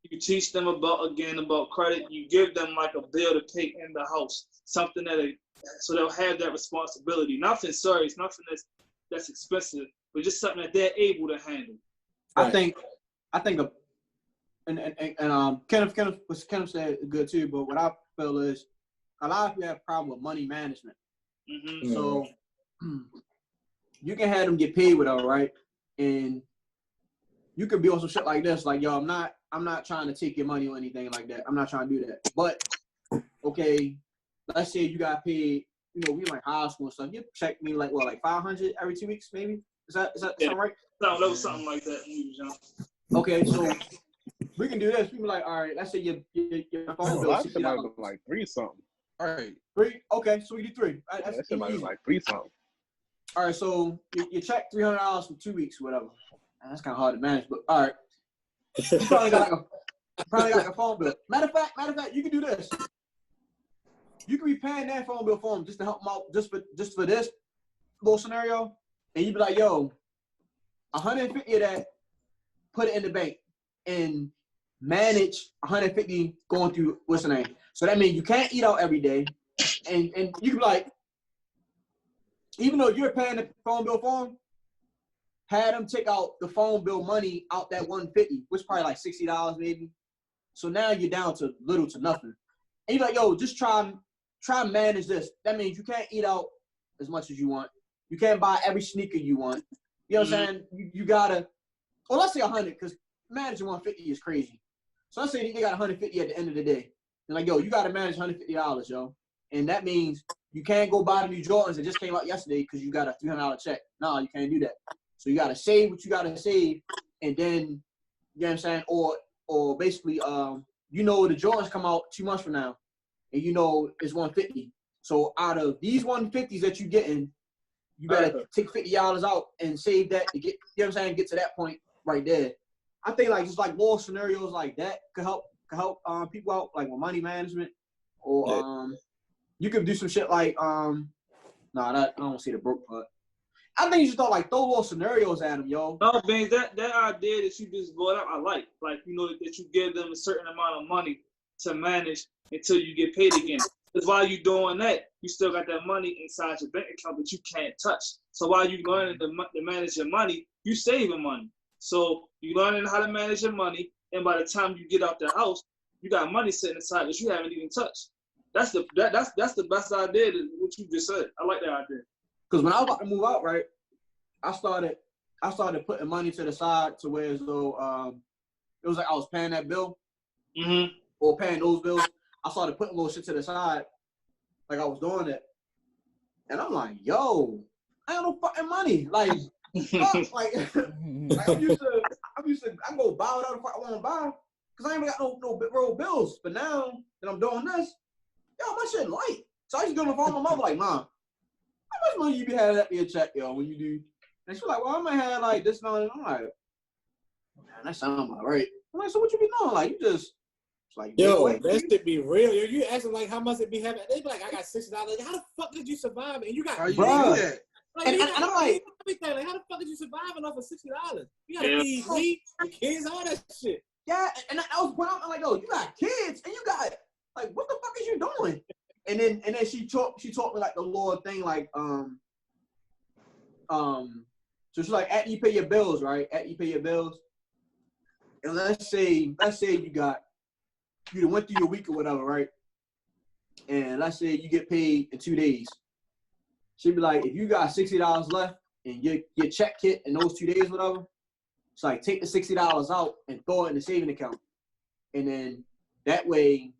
You teach them about credit. You give them like a bill to pay in the house, something so they'll have that responsibility. Nothing serious, nothing that's expensive, but just something that they're able to handle. Right. I think Kenneth said good too, but what I feel is a lot of people have a problem with money management. Mm-hmm. So you can have them get paid without, right? And you could be on some shit like this, like, yo, I'm not trying to take your money or anything like that. I'm not trying to do that. But okay, let's say you got paid, we like high school and stuff. You check me like 500 every 2 weeks, maybe? Is that sound right? No, that was something like that when you was young. Okay, so we can do this. We be like, all right, let's say your phone bill is $60. Like 3 something. All right. 3? Okay, so we do 3. That's like 3 something. All right, so you check $300 for 2 weeks, whatever. That's kind of hard to manage, but all right. You probably got like a phone bill. Matter of fact, you can do this. You can be paying that phone bill for them just to help them out, just for this little scenario, and you be like, yo, 150 of that, put it in the bank, and manage 150 going through what's the name. So that means you can't eat out every day, and you can be like, even though you're paying the phone bill for them, had them take out the phone bill money out that 150, which is probably like $60 maybe. So now you're down to little to nothing. And you're like, yo, just try manage this. That means you can't eat out as much as you want. You can't buy every sneaker you want. You know what I'm saying? You gotta, well, let's say 100, because managing 150 is crazy. So let's say they got 150 at the end of the day. They're like, yo, you gotta manage $150, yo. And that means you can't go buy the new Jordans that just came out yesterday because you got a $300 check. No, you can't do that. So you gotta save what you gotta save, and then, you know what I'm saying? Or basically, the Jordans come out 2 months from now, and it's 150. So out of these 150s that you're getting, you better take $50 out and save that to get, you know what I'm saying, get to that point right there. I think like just like more scenarios like that could help people out, like with money management, or you could do some shit like I don't see the broke part. I think you should throw little scenarios at them, yo. No, man, that idea that you just brought up, I like. Like, that you give them a certain amount of money to manage until you get paid again. Because while you're doing that, you still got that money inside your bank account that you can't touch. So while you're learning to manage your money, you saving money. So you're learning how to manage your money, and by the time you get out the house, you got money sitting inside that you haven't even touched. That's the best idea, what you just said. I like that idea. Because when I was about to move out, right, I started putting money to the side to where as though it was like I was paying that bill, or paying those bills. I started putting little shit to the side, like I was doing it, and I'm like, yo, I ain't no fucking money, like, fuck, like I'm used to I go buy whatever I want to buy because I ain't got no big roll bills. But now that I'm doing this, yo, my shit light. So I just go on the phone with my mother like, Mom, how much money you be having at your check, yo, when you do? And she's like, well, I might have like this and I'm like, man, that sounds about right. I'm like, so what you be doing? Like, you just, it's like, yo, that should be real. Yo, you asking like how much it be having? They be like, I got $60. Like, how the fuck did you survive? And you got, bro. Like, and I'm like, everything. Like, how the fuck did you surviving off of $60? You gotta feed me, your kids, all that shit. Yeah, and I was pointing out, I'm like, yo, you got kids, and you got, like, what the fuck is you doing? And then she taught me like the Lord thing, like so she's like, after you pay your bills, right? After you pay your bills, and let's say you went through your week or whatever, right? And let's say you get paid in 2 days. She'd be like, if you got $60 left, and your check hit in those 2 days, whatever. It's like take the $60 out and throw it in the saving account, and then that way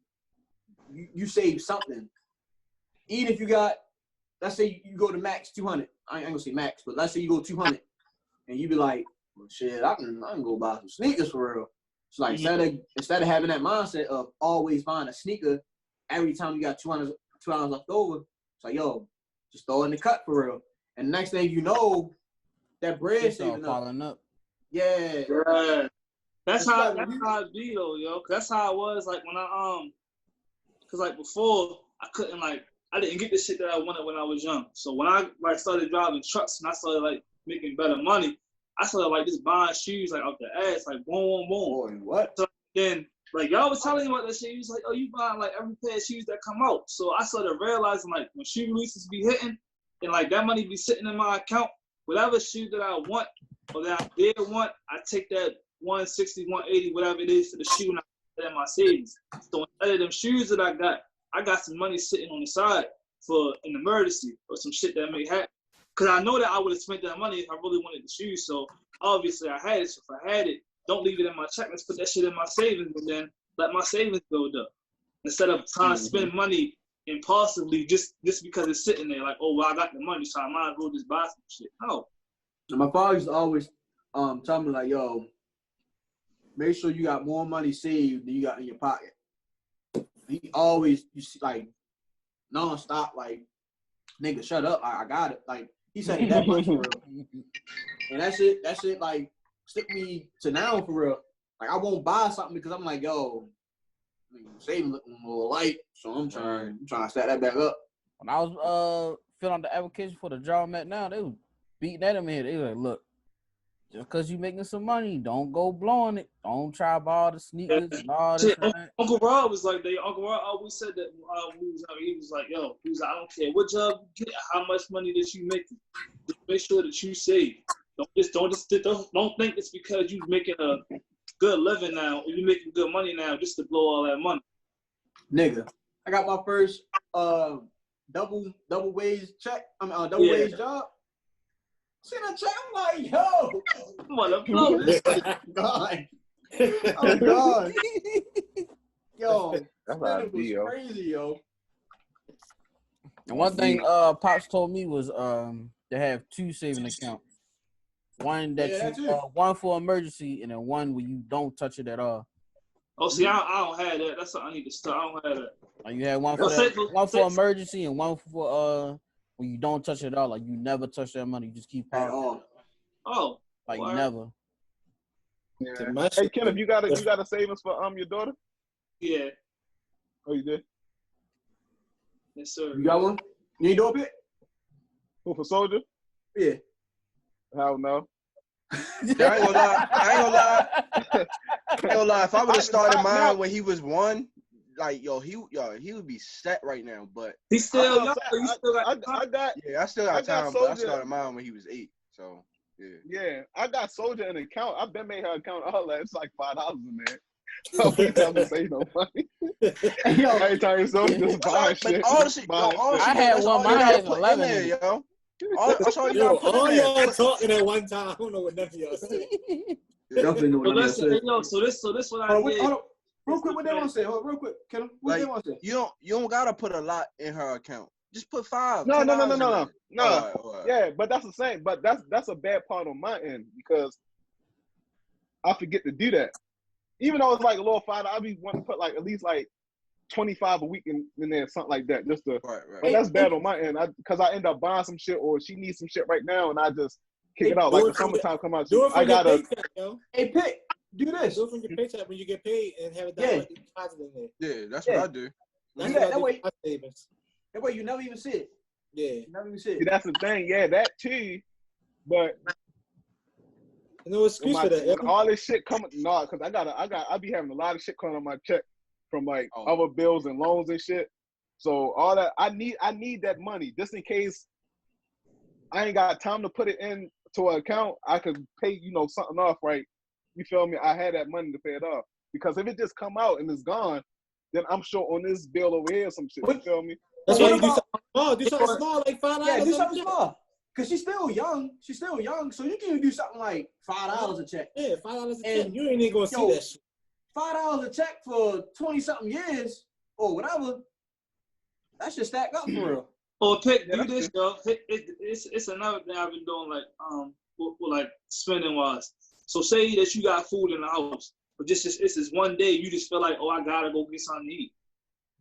you save something. Even if you got, let's say you go to max 200. I ain't gonna say max, but let's say you go 200, and you be like, well, shit, I can go buy some sneakers for real. It's like instead of having that mindset of always buying a sneaker every time you got $200 left over, it's like, yo, just throw it in the cut for real. And the next thing you know, that bread saving up. Yeah. That's how it be though, yo. 'Cause that's how it was like when cause like before I couldn't I didn't get the shit that I wanted when I was young. So when I started driving trucks and I started making better money, I started just buying shoes out the ass, boom, boom, boom. Boy, what? So then y'all was telling me about that shit. You was like, oh, you buying every pair of shoes that come out. So I started realizing when shoe releases be hitting and that money be sitting in my account, whatever shoe that I want or that I did want, I take that 160, 180, whatever it is for the shoe and I put it in my savings. So instead of them shoes that I got some money sitting on the side for an emergency or some shit that may happen. Because I know that I would have spent that money if I really wanted the shoes. So obviously I had it. So if I had it, don't leave it in my check. Let's put that shit in my savings and then let my savings build up. Instead of trying to spend money impulsively just because it's sitting there oh, well, I got the money, so I might as well just buy some shit. No. And my father used to always tell me yo, make sure you got more money saved than you got in your pocket. He always nonstop nigga, shut up, I got it. He said it that much for real. And that shit stick me to now for real. I won't buy something because I'm yo, saving looking more light, so I'm trying to stack that back up. When I was filling out the application for the job I'm at now, they was beating at him here. They was like, look, just because you making some money, don't go blowing it. Don't try to buy all the sneakers and all this. Uncle Rob was like that. Uncle Rob always said that he was like, yo, I don't care what job you get, how much money that you making. Just make sure that you save. Don't think it's because you making a good living now or you making good money now just to blow all that money. Nigga, I got my first double wage check. Double wage job. See that check? I'm like, yo, come on, I'm blowing this. God. Oh God. Yo, That's that was crazy, yo. And one thing Pops told me was to have two saving accounts. One one for emergency and then one where you don't touch it at all. Oh, see, I don't have that. That's what I need to start. I don't have that. You had one for emergency and one for when you don't touch it at all. You never touch that money. You just keep piling. Oh. You never. Yeah. Hey, Kenneth, you got a savings for your daughter? Yeah. Oh, you did? Yes, sir. You got one? You ain't doing it? Who, for Soldier? Yeah. Hell no. I ain't gonna lie. If I would have started mine when he was one, he would be set right now. But he's still young. I still got time. But I started mine when he was 8. So yeah, I got Soldier in an account. I've been made her account all that. It's like $5 in there. So we tell me say no money. Every time Soldier just buying shit. I had one. Mine has 11 in it, yo. All y'all talking at one time. I don't know what none of y'all say. Definitely know what y'all say. So this what I did. Real quick, what they want to say? Hold on, real quick, Kim. What they want to say? You don't gotta put a lot in her account. Just put 5. No. All right. Yeah, but that's the same. But that's a bad part on my end because I forget to do that. Even though it's a little $5, I be wanting to put at least 25 a week in there, something like that, just to. Right. But that's bad on my end, because I end up buying some shit or she needs some shit right now, and I just kick it out. The summertime come out. I gotta. Paycheck, yo. Hey, Pick, do this. Do it from your paycheck when you get paid and have it down deposit in there. Yeah, that's what I do. That way you never even see it. Yeah, you never even see it. See, that's the thing. Yeah, that too. But no excuse for that. All this shit coming, because I be having a lot of shit coming on my check from other bills and loans and shit. So all that I need that money just in case I ain't got time to put it into an account. I could pay something off, right? You feel me? I had that money to pay it off, because if it just come out and it's gone, then I'm sure on this bill over here some shit. You feel me? That's why you do something small. Do something small like $5. Yeah, do something small. Cause she's still young. So you can even do something like $5 a check. Yeah, $5 a check. You ain't even gonna see that shit. $5 a check for 20-something years or whatever. That should stack up for real. Or do this, though. It's another thing I've been doing, like with like spending wise. So say that you got food in the house, but it's this one day you just feel like, oh, I gotta go get something to eat.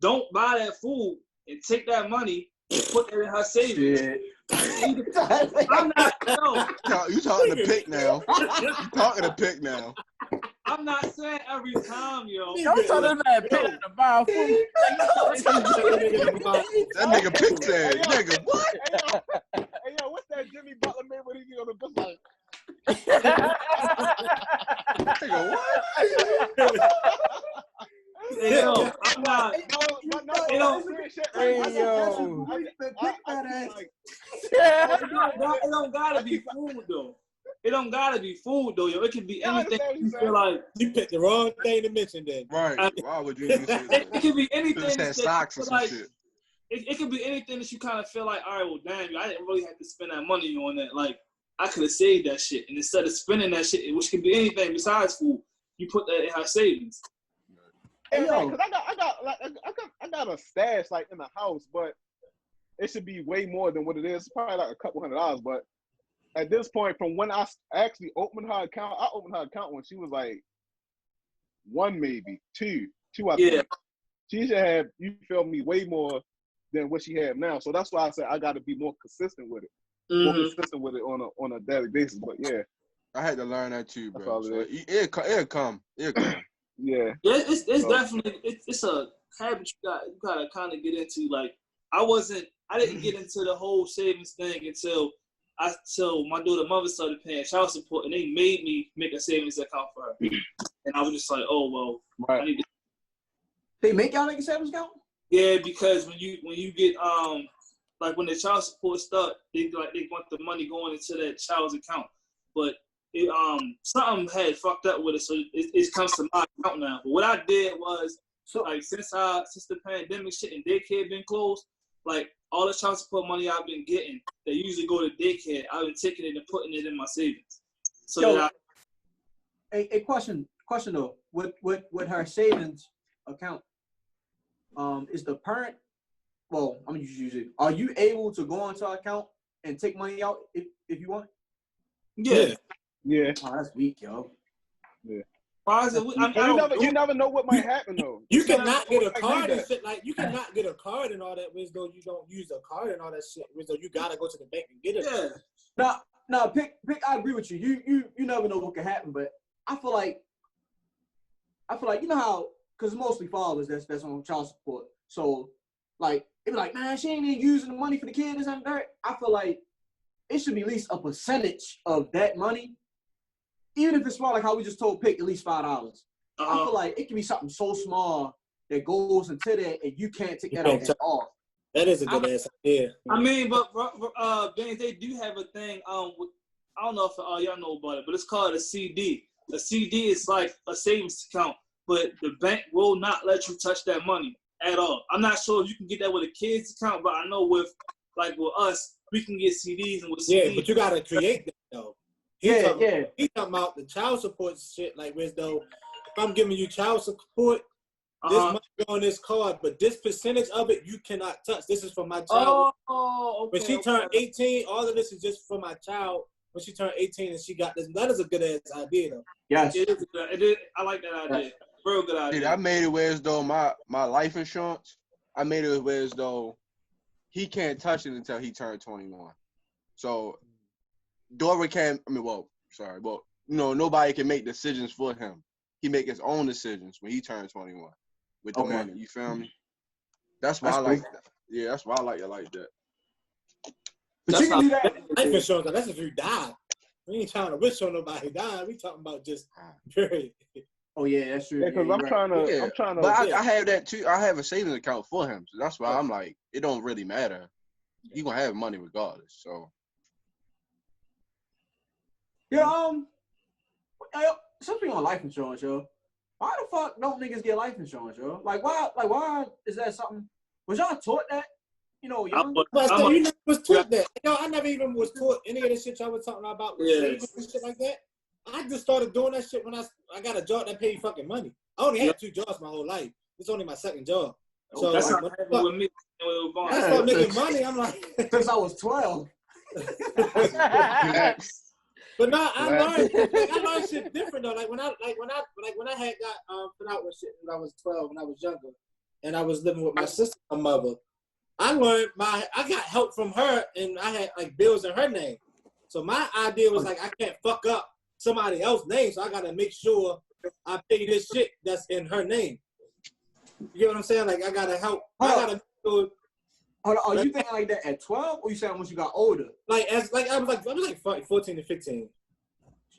Don't buy that food and take that money and put that in her savings. Shit. I'm not. You talking to Pick now? You talking to Pick now? I'm not saying every time, yo. Don't tell them that Pick to buy food. That nigga Pick said, nigga, what? Hey, yo, what's that Jimmy Butler man when he get on the bus like? Nigga, what? Hey, yo, I'm not. Hey, yo. It don't gotta be food though. It don't gotta be food though, yo. It can be anything you feel like. You picked the wrong thing to mention then. Right. Why would you even say that? It can be anything that socks or some like, shit. It could be anything that you kind of feel like, all right, well, damn, I didn't really have to spend that money on that. Like, I could have saved that shit. And instead of spending that shit, which can be anything besides food, you put that in her savings. Hey, yo, because I got a stash like in the house, but it should be way more than what it is. Probably like a couple $100, but at this point, from when I actually opened her account, I opened her account when she was like 1, maybe 2, I think. She should have, you feel me, way more than what she had now. So that's why I said I got to be more consistent with it. More consistent with it on a daily basis. But yeah, I had to learn that too, bro. So it'll come. Yeah. It's definitely it's a habit you gotta kind of get into. Like I didn't get into the whole savings thing until my daughter's mother started paying child support, and they made me make a savings account for her. And I was just like, oh well, right. I need to. They make y'all make a savings account? Yeah, because when you get like when the child support start, they want the money going into that child's account, but something had fucked up with it, so it comes to my account now. But what I did was, so like since the pandemic shit and daycare been closed, like all the child support money I've been getting, they usually go to daycare. I've been taking it and putting it in my savings. So a question though, with her savings account, is the parent? Well, I'm gonna just use it. Are you able to go onto our account and take money out if you want? Yeah. Yeah. Oh, that's weak, yo. Yeah. Why is it? You never know what might happen though. You cannot get a card and shit. Like you cannot get a card and all that. Which though you don't use a card and all that shit. Which though you gotta go to the bank and get it. Yeah. No. Pick. I agree with you. You never know what can happen, but I feel like you know how, because mostly fathers that's on child support. So like it be like, man, she ain't even using the money for the kids and that. I feel like it should be at least a percentage of that money, even if it's small, like how we just told Pick, at least $5. I feel like it can be something so small that goes into that and you can't take that out at all. That is a good ass idea. I mean, but Ben, they do have a thing. I don't know if y'all know about it, but it's called a CD. A CD is like a savings account, but the bank will not let you touch that money at all. I'm not sure if you can get that with a kid's account, but I know with us, we can get CDs and with CDs. Yeah, but you gotta create that though. He's talking about the child support shit, like whereas though, if I'm giving you child support, this money go on this card, but this percentage of it you cannot touch. This is for my child. Oh, okay. When she turned 18, all of this is just for my child. When she turned 18 and she got this, that is a good ass idea though. Yes, it is. I like that idea. Yes. Real good idea. Dude, I made it where as though my life insurance, I made it where as though he can't touch it until he turned 21. So Dora can't. Nobody can make decisions for him. He make his own decisions when he turns 21 with the money. You feel me? That's why I like that. Yeah, that's why I like it like that. But you can do that life insurance. That's if you die. We ain't trying to wish on nobody die. We talking about just period. Oh yeah, that's true. Yeah, because I'm trying to. But I have that too. I have a savings account for him, so that's why I'm like, it don't really matter. You gonna have money regardless. So. Yeah. Something on life insurance, yo. Why the fuck don't niggas get life insurance, yo? Like why is that something? Was y'all taught that? young. But still, you never was taught that. I never even was taught any of the shit y'all was talking about with savings and shit like that. I just started doing that shit when I got a job that paid fucking money. I only had 2 jobs my whole life. It's only my second job. So that's like, not happening with me. When I started making money, I'm like, since I was 12. But no, I learned shit different though. Like when I had got put out with shit when I was 12, when I was younger, and I was living with my sister, my mother. I got help from her, and I had like bills in her name. So my idea was like, I can't fuck up somebody else's name, so I gotta make sure I pay this shit that's in her name. You get what I'm saying? Like I gotta help. Are you thinking like that at 12, or you saying once you got older? I was like 14 to 15.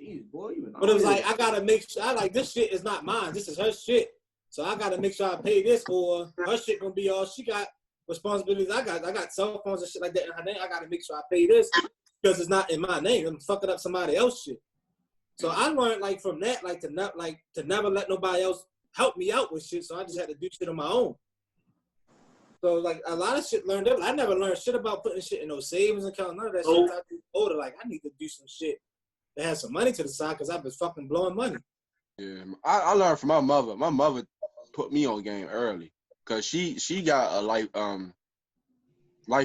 Jeez, boy, you. But it was like I gotta make sure. This shit is not mine. This is her shit. So I gotta make sure I pay this, or her shit gonna be all she got responsibilities. I got cell phones and shit like that in her name. I gotta make sure I pay this because it's not in my name. I'm fucking up somebody else's shit. So I learned like from that, like to never let nobody else help me out with shit. So I just had to do shit on my own. So like a lot of shit learned. I never learned shit about putting shit in no savings account. None of that shit. I was older. Like I need to do some shit that has some money to the side because I've been fucking blowing money. Yeah, I learned from my mother. My mother put me on game early because she got a life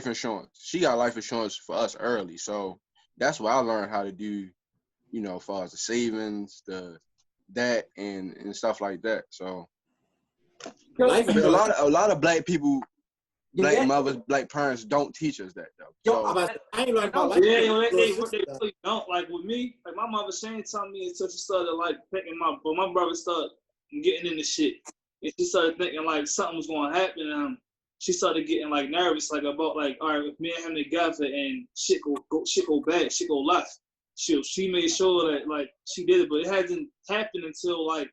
insurance. She got life insurance for us early, so that's what I learned how to do. As far as the savings, that and stuff like that. So a lot of black people, black mothers, black parents don't teach us that though. So, I ain't learned about they really don't. Like with me, like my mother, she ain't telling me until she started like thinking but my brother started getting into shit, and she started thinking like something was going to happen. She started getting like nervous, like about like, all right, if me and him together and shit go bad, shit go left. She made sure that like she did it, but it hasn't happened until like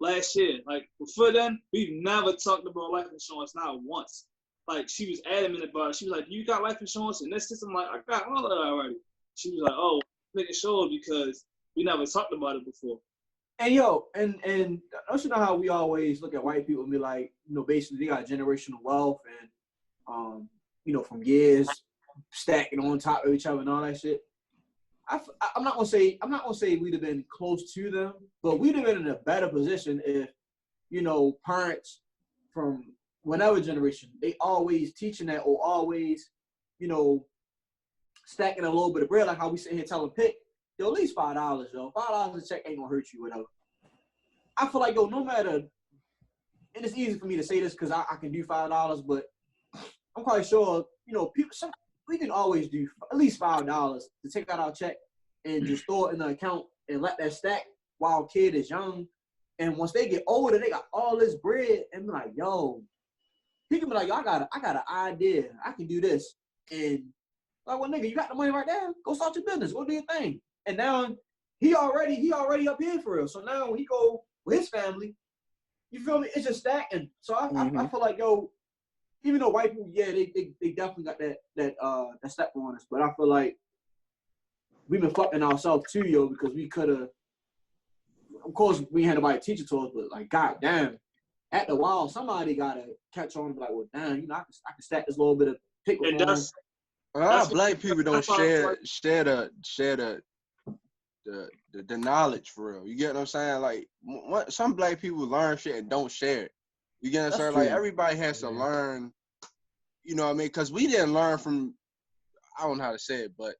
last year. Like before then, we've never talked about life insurance, not once. Like she was adamant about it. She was like, "You got life insurance in this system?" Like, I got all of that already. She was like, "Oh, making sure because we never talked about it before." And and don't you know how we always look at white people and be like, basically they got generational wealth and from years stacking on top of each other and all that shit. I'm not gonna say we'd have been close to them, but we'd have been in a better position if, parents from whatever generation, they always teaching that or always, stacking a little bit of bread, like how we sit here telling Pick, at least $5, yo. $5 a check ain't gonna hurt you, whatever. I feel like, no matter, and it's easy for me to say this because I can do $5, but I'm quite sure, we can always do at least $5 to take out our check and just throw it in the account and let that stack while a kid is young. And once they get older, they got all this bread and be like, yo, he can be like, yo, I got an idea. I can do this. And like, well, nigga, you got the money right there. Go start your business. Go do your thing. And now he already up here for real. So now when he go with his family, you feel me? It's just stacking. So I feel like, yo, even though white people, yeah, they definitely got that step on us, but I feel like we've been fucking ourselves too, yo, because we could have. Of course, we had nobody teach it to us, but like, goddamn, at the while, somebody gotta catch on and be like, well, damn, I can stack this little bit of pickle. A lot of black people don't share the knowledge for real. You get what I'm saying? Like, some black people learn shit and don't share it. You get what I'm saying? Like, everybody has to learn, you know what I mean? Because we didn't learn from, I don't know how to say it, but.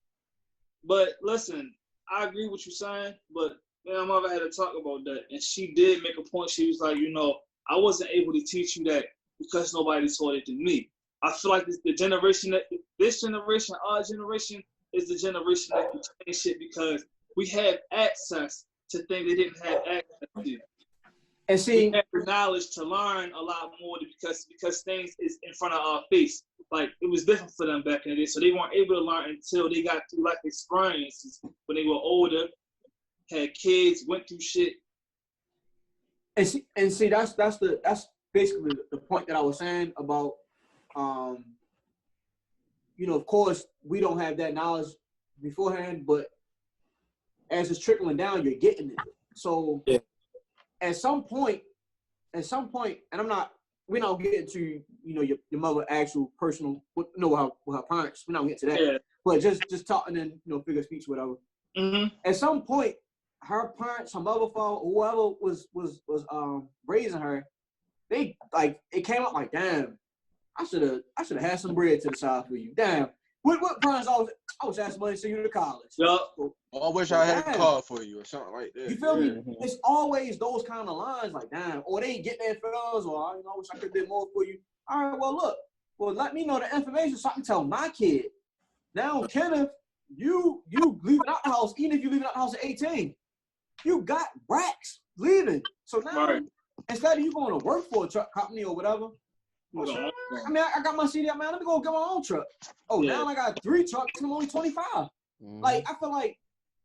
But listen, I agree with you saying, but my mother had to talk about that. And she did make a point. She was like, I wasn't able to teach you that because nobody taught it to me. I feel like this generation, our generation, is the generation that can change shit because we have access to things they didn't have access to. And see, we have the knowledge to learn a lot more because things is in front of our face. Like, it was different for them back in the day, so they weren't able to learn until they got through life experiences when they were older, had kids, went through shit. And see, that's basically the point that I was saying about, of course, we don't have that knowledge beforehand, but as it's trickling down, you're getting it. So at some point, and I'm not we don't get into your mother actual personal with her parents. We don't get to that. Yeah. But just talking in figure of speech, whatever. Mm-hmm. At some point, her parents, her mother, father, whoever was raising her, they it came up like, damn, I should have had some bread to the side for you. Damn. What parents I was asking money to send you to college. Yep. I wish I had a car for you or something like that. You feel me? It's always those kind of lines like, damn, or they ain't get their feelings, or I wish I could do more for you. All right, well, look, let me know the information so I can tell my kid. Now, Kenneth, you leaving out the house, even if you leaving out the house at 18, you got racks leaving. So now, instead of you going to work for a truck company or whatever, I mean, I got my CD out, man. Let me go get my own truck. Oh, now I got 3 trucks and I'm only 25. Like, I feel like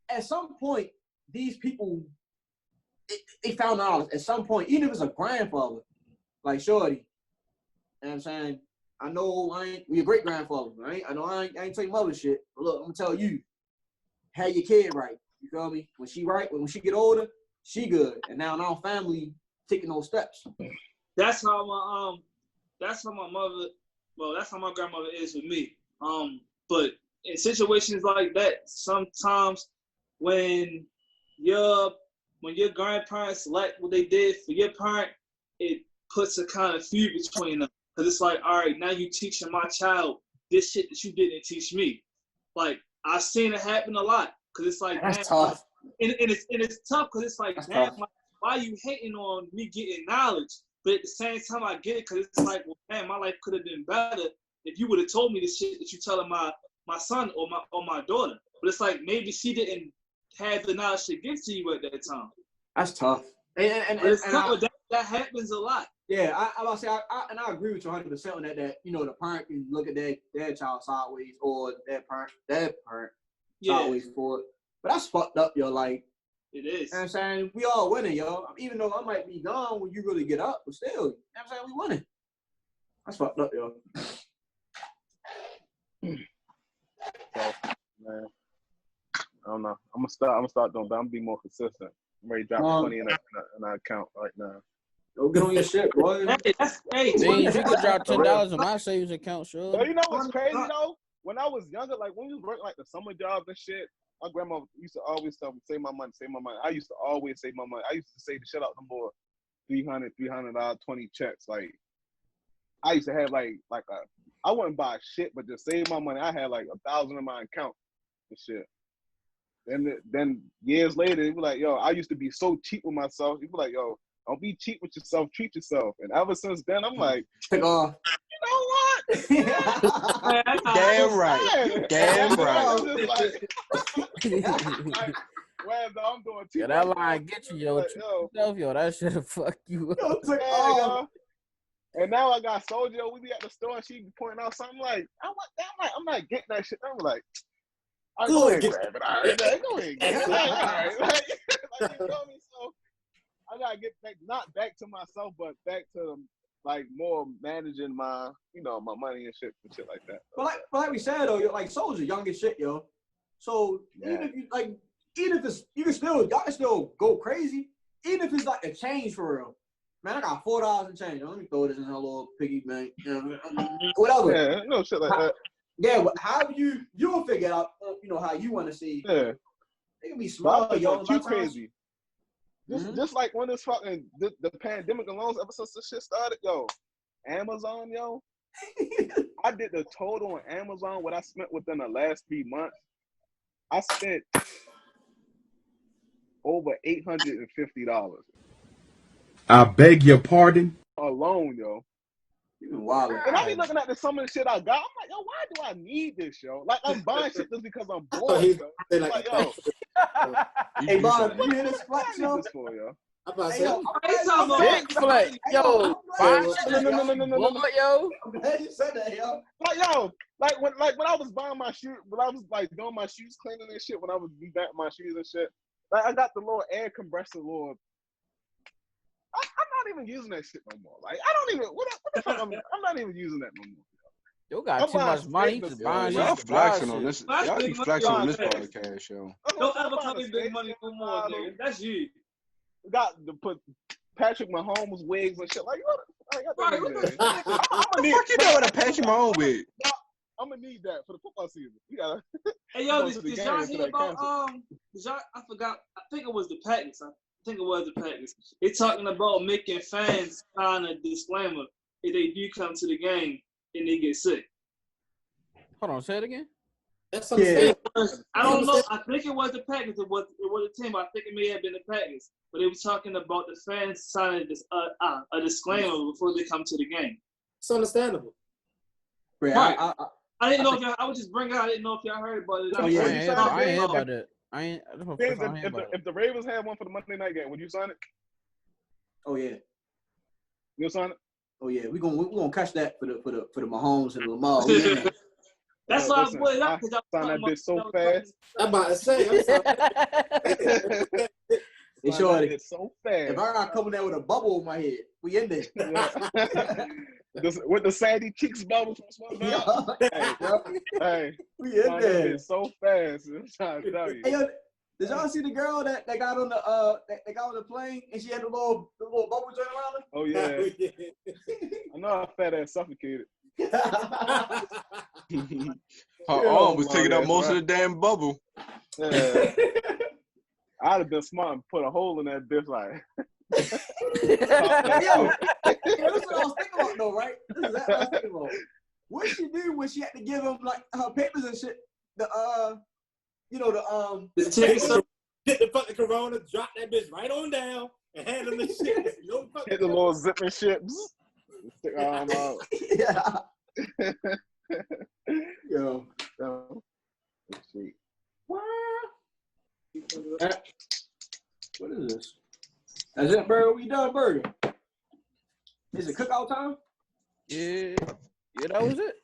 at some point, these people, they found out at some point, even if it's a grandfather, like Shorty, you know what I'm saying? I know we your great grandfather, right? I know I ain't tell your mother shit, but look, I'm gonna tell you, have your kid right. You feel me? When she right, when she get older, she good. And now in our family taking those steps. That's how my mother, well, that's how my grandmother is with me. But in situations like that, sometimes when your grandparents like what they did for your parent, it puts a kind of feud between them. Because it's like, all right, now you teaching my child this shit that you didn't teach me. Like, I've seen it happen a lot. Because it's like, that's tough. And it's tough because it's like, damn, why are you hating on me getting knowledge? But at the same time, I get it because it's like, well, man, my life could have been better if you would have told me the shit that you telling my son or my daughter. But it's like maybe she didn't have the knowledge to give to you at that time. That's tough. And it's tough, but that happens a lot. Yeah, I about to say, I agree with you 100% on that. That the parent can look at their child sideways, or their parent sideways for it. But that's fucked up, yo. Like, it is. You know what I'm saying? We all winning, yo. Even though I might be gone when you really get up, but still, you know what I'm saying? We winning. That's fucked up, yo. So, man, I don't know. I'm gonna start doing that. I'm gonna be more consistent. I'm ready to drop 20 in our account right now. Go get on your shit, boy. Hey, you could drop $10 in my savings account, sure. So you know what's crazy though? When I was younger, like when we was working like the summer jobs and shit, my grandma used to always tell me, save my money, save my money. I used to always save my money. I used to save the shit out them more $300, 20 checks. Like I used to have like I wouldn't buy shit, but just save my money. I had like 1,000 in my account and shit. Then years later, he was like, yo, I used to be so cheap with myself. He was like, yo, don't be cheap with yourself, treat yourself. And ever since then, I'm like, you know what? Damn right. Damn right. I'm doing too much. That line get you, yo. Yo, that should have fucked you up. And now I got Soldier. We be at the store and she be pointing out something like, I'm not getting that shit. I'm like, go ahead, grab it. All right, go ahead, get it. All right. Like, you feel me? So I gotta get back, not back to myself, but back to like more managing my, my money and shit like that. But like we said though, you're like Soldier, young as shit, yo. So even if it's y'all can still go crazy. Even if it's like a change for real. Man, I got $4 in change. Let me throw this in a little piggy bank. Whatever. Yeah, no shit like that. Yeah, but how you'll figure out, how you want to see. Yeah. They can be smart, yo. Too crazy. Just like when this fucking the pandemic alone, ever since this shit started, yo, Amazon, yo. I did the total on Amazon what I spent within the last 3 months. I spent over $850. I beg your pardon? Alone, yo. Wow. And I be looking at some of the shit I got. I'm like, yo, why do I need this, yo? Like, I'm buying shit just because I'm bored, yo. Like, yo. Hey, Bob, you hear this flex, yo? I'm about to say, big flex, yo. No. Yo. I'm glad you said that, yo. Like, yo, when I was buying my shoes, when I was like doing my shoes cleaning and shit, when I was revamping my shoes and shit, like I got the little air compressor, little. I'm not even using that shit no more. Like I don't even. What the fuck? I'm not even using that no more. You got too much money to buy. Y'all flexing on this. Y'all be flexing on this podcast show. Don't ever call me big money no more, nigga. That's you. Got to put Patrick Mahomes wigs and shit. Like, what the Right, what the fuck? I'm gonna need Fuck you doing with a Patrick Mahomes wig? I'm gonna need that for the football season. You gotta. Hey yo, go to did the y'all game hear until they about cancel. did y'all, I forgot, I think it was the Packers. I think it was the Packers. They talking about making fans sign a disclaimer if they do come to the game and they get sick. Hold on, say it again. That's Yeah. I don't know. I think it was the Packers. It was a team. I think it may have been the Packers. But they were talking about the fans signing this a disclaimer before they come to the game. It's understandable. Right. I I didn't know if y'all. I was just bringing it out. I didn't know if y'all heard about it. Oh, yeah. I ain't hear about it. I ain't James, heard about it. if the Ravens had one for the Monday night game, would you sign it? Oh yeah. You'll sign it? Oh yeah. We're gonna catch that for the Mahomes and Lamar. We in there. That's why I put it I up because signed that bitch so fast. I'm about to say. They sure it so fast. if I got coming there with a bubble in my head, we in there. With the sandy cheeks bubble from SpongeBob. Hey, We in there. It's so fast. I'm trying to tell you. Hey, yo, did y'all see the girl that got on the that got on the plane and she had the little bubble joint around her? Oh yeah. I know how fat ass suffocated. Her arm was taking up most of the damn bubble. Yeah. I'd have been smart and put a hole in that bitch like. Yo, this is what I was thinking about though, right? This is what I was thinking about. What she did when she had to give him like her papers and shit, the tickets. Get the fucking Corona, drop that bitch right on down, and hand him the shit. No fucking Hit the little zip and shit. Stick her arm out. Yeah. Yo. Sweet. What is this? That's it, Burgg. We done, Burgg. Is it cookout time? Yeah, that was it.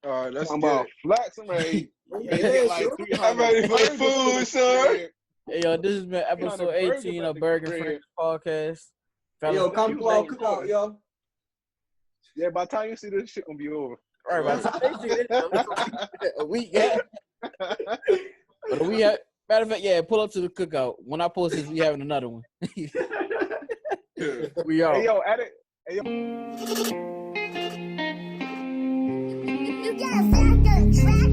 All right, let's I'm get about it. flax. I'm ready. I'm ready for the food, sir. Hey, yo, this has been episode 18 of Burgg and Friends podcast. Yo, come to our cookout, yo. Yeah, by the time you see this shit gonna be over. All right, a week, yeah. But we have, matter of fact, yeah, pull up to the cookout. When I post this, we having another one. We are. Hey, yo, at it. Hey, yo. You got a fat track.